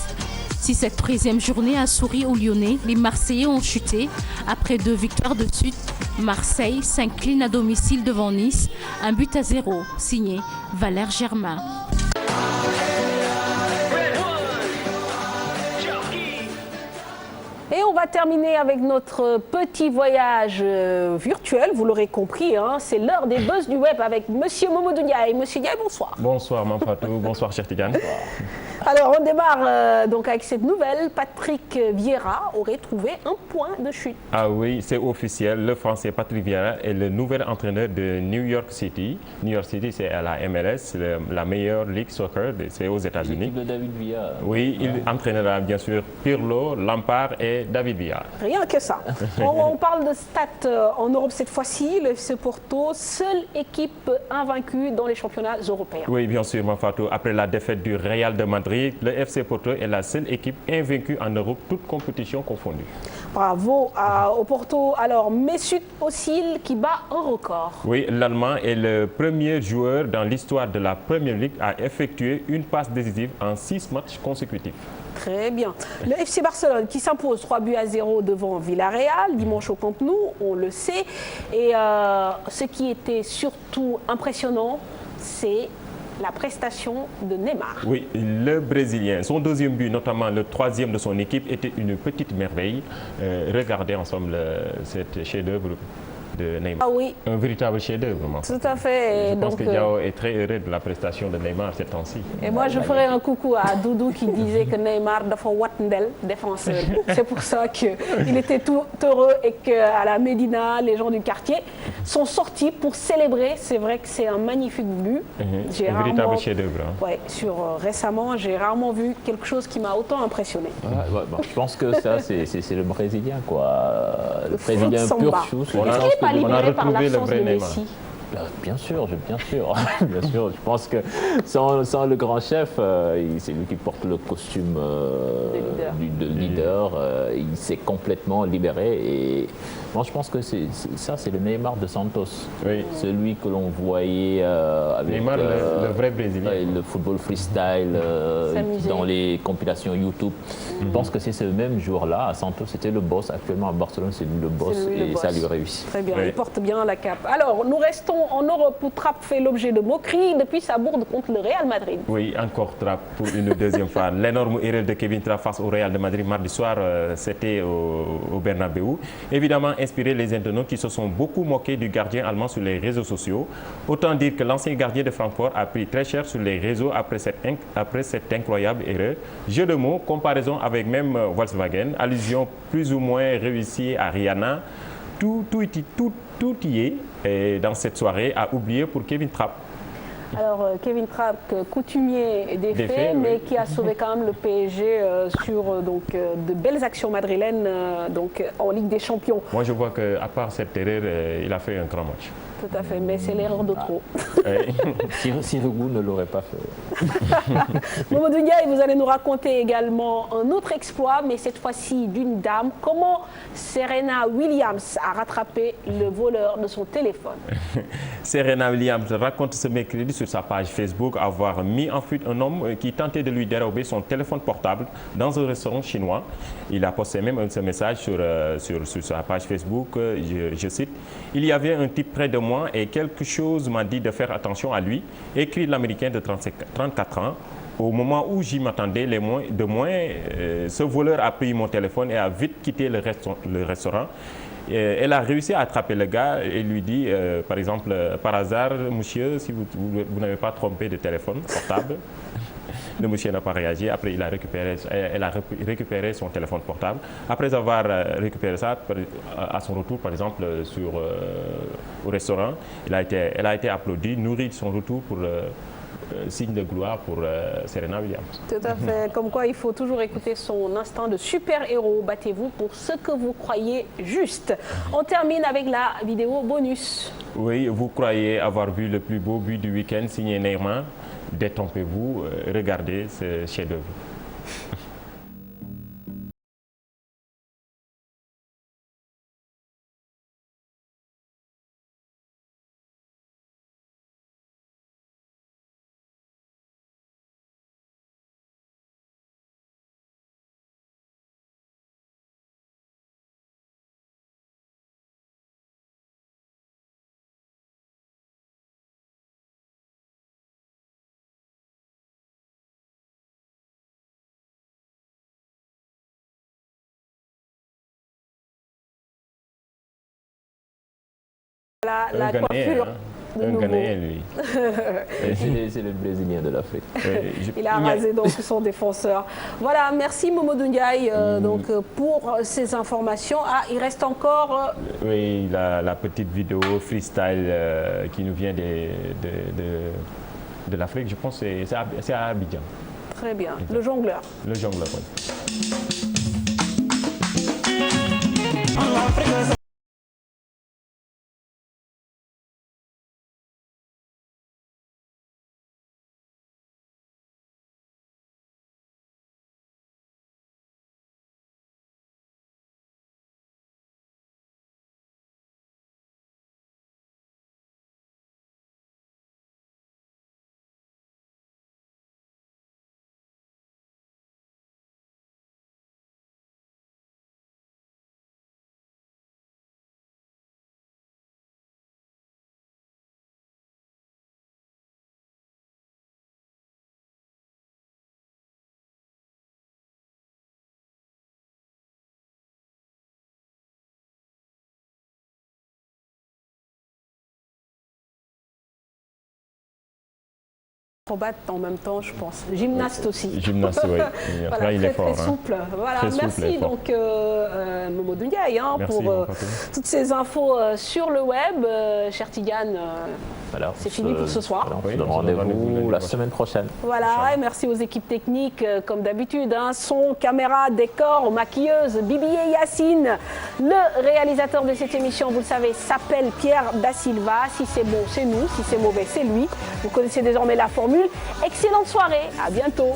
Si cette 13e journée a souri aux Lyonnais, les Marseillais ont chuté. Après 2 victoires de suite, Marseille s'incline à domicile devant Nice, 1-0, signé Valère Germain. Et on va terminer avec notre petit voyage virtuel, vous l'aurez compris, hein, c'est l'heure des buzz du web avec Monsieur Mamadou Ndiaye. Monsieur Ndiaye, bonsoir. Bonsoir Mampatou, bonsoir cher Tidiane. Alors on démarre donc avec cette nouvelle, Patrick Vieira aurait trouvé un point de chute. Ah oui, c'est officiel, le Français Patrick Vieira est le nouvel entraîneur de New York City. New York City, c'est à la MLS, la meilleure ligue soccer, c'est aux États-Unis. L'équipe de David Villa. Oui, il entraînera bien sûr Pirlo, Lampard et David Villa. Rien que ça. On parle de stats en Europe cette fois-ci, le FC Porto, seule équipe invaincue dans les championnats européens. Oui, bien sûr Mampatou, après la défaite du Real de Madrid, le FC Porto est la seule équipe invaincue en Europe, toutes compétitions confondues. Bravo au Porto. Alors, Mesut Özil qui bat un record. Oui, l'Allemand est le premier joueur dans l'histoire de la Premier League à effectuer une passe décisive en 6 matchs consécutifs. Très bien. Le FC Barcelone qui s'impose 3-0 devant Villarreal, dimanche au Camp Nou, on le sait. Et ce qui était surtout impressionnant, c'est la prestation de Neymar. Oui, le Brésilien. Son 2e but, notamment le 3e de son équipe, était une petite merveille. Regardez ensemble cet chef-d'œuvre de Neymar. Ah oui. Un véritable chef-d'œuvre. Tout à fait. Je pense que Diao est très heureux de la prestation de Neymar ces temps-ci. Et moi, je ferai un coucou à Doudou qui disait que Neymar dafa watndel défenseur. C'est pour ça qu'il était tout heureux et qu'à la Médina, les gens du quartier sont sortis pour célébrer. C'est vrai que c'est un magnifique but. Un véritable chef-d'œuvre. Hein. Ouais, récemment, j'ai rarement vu quelque chose qui m'a autant impressionné. Je pense que ça, c'est le Brésilien, quoi. Le Brésilien pur chou. On a retrouvé le vrai Neymar. Bien sûr. Je pense que sans le grand chef, c'est lui qui porte le costume de leader. Il s'est complètement libéré. Et moi, je pense que c'est le Neymar de Santos. Oui. Celui que l'on voyait avec Neymar, le vrai Brésilien. Le football freestyle dans les compilations YouTube. Je pense que c'est ce même jour-là. À Santos, c'était le boss. Actuellement, à Barcelone, c'est lui le boss. Ça lui réussit. Très bien, il porte bien la cape. Alors, nous restons en Europe où Trapp fait l'objet de moqueries depuis sa bourde contre le Real Madrid. Oui, encore Trapp pour une 2e fois. L'énorme erreur de Kevin Trapp face au Real de Madrid mardi soir, c'était au Bernabéu. Évidemment, inspiré les internautes qui se sont beaucoup moqués du gardien allemand sur les réseaux sociaux. Autant dire que l'ancien gardien de Francfort a pris très cher sur les réseaux après cette incroyable erreur. Jeu de mots, comparaison avec même Volkswagen, allusion plus ou moins réussie à Rihanna. Tout y est et dans cette soirée à oublier pour Kevin Trapp. Alors Kevin Trapp, coutumier des faits, mais qui a sauvé quand même le PSG sur de belles actions madrilènes en Ligue des Champions. Moi je vois qu'à part cette erreur, il a fait un grand match. Tout à fait, mais c'est l'erreur de trop. Sirigu ne l'aurait pas fait. Mamadou Ndiaye, vous allez nous raconter également un autre exploit, mais cette fois-ci d'une dame. Comment Serena Williams a rattrapé le voleur de son téléphone? Serena Williams raconte ce mercredi sur sa page Facebook avoir mis en fuite un homme qui tentait de lui dérober son téléphone portable dans un restaurant chinois. Il a posté même ce message sur sa page Facebook, je cite, « Il y avait un type près de moi et quelque chose m'a dit de faire attention à lui », écrit l'Américain de 34 ans. Au moment où j'y m'attendais de moins, ce voleur a pris mon téléphone et a vite quitté le restaurant. Elle a réussi à attraper le gars et lui dit, par exemple, par hasard, monsieur, si vous n'avez pas trompé de téléphone portable. Le monsieur n'a pas réagi. Après, elle a récupéré son téléphone portable. Après avoir récupéré ça, à son retour, par exemple, au restaurant, elle a été applaudie, nourrie de son retour pour signe de gloire pour Serena Williams. Tout à fait. Comme quoi, il faut toujours écouter son instinct de super-héros. Battez-vous pour ce que vous croyez juste. On termine avec la vidéo bonus. Oui, vous croyez avoir vu le plus beau but du week-end signé Neymar. Détrompez-vous, regardez ce chef-d'œuvre. La coiffure. Un Ghanéen, lui. C'est le Brésilien de l'Afrique. Il a rasé donc son défenseur. Voilà, merci Momodou Ndiaye donc, pour ces informations. Ah, il reste encore... Oui, la petite vidéo freestyle qui nous vient de l'Afrique. Je pense que c'est à Abidjan. Très bien. Le jongleur. Le jongleur, oui. Acrobate en même temps, je pense. Gymnaste aussi. Gymnaste, oui. Voilà, là, il est fort. Très souple. Voilà, très merci souple donc Momodou Ndiaye merci, pour toutes ces infos sur le web. Cher Tidiane, c'est fini pour ce soir. Alors, on se donne rendez-vous la semaine prochaine. Voilà, et merci aux équipes techniques, comme d'habitude. Son, caméra, décor, maquilleuse, Bibi et Yacine. Le réalisateur de cette émission, vous le savez, s'appelle Pierre Da Silva. Si c'est bon, c'est nous. Si c'est mauvais, c'est lui. Vous connaissez désormais la formule. Excellente soirée, à bientôt.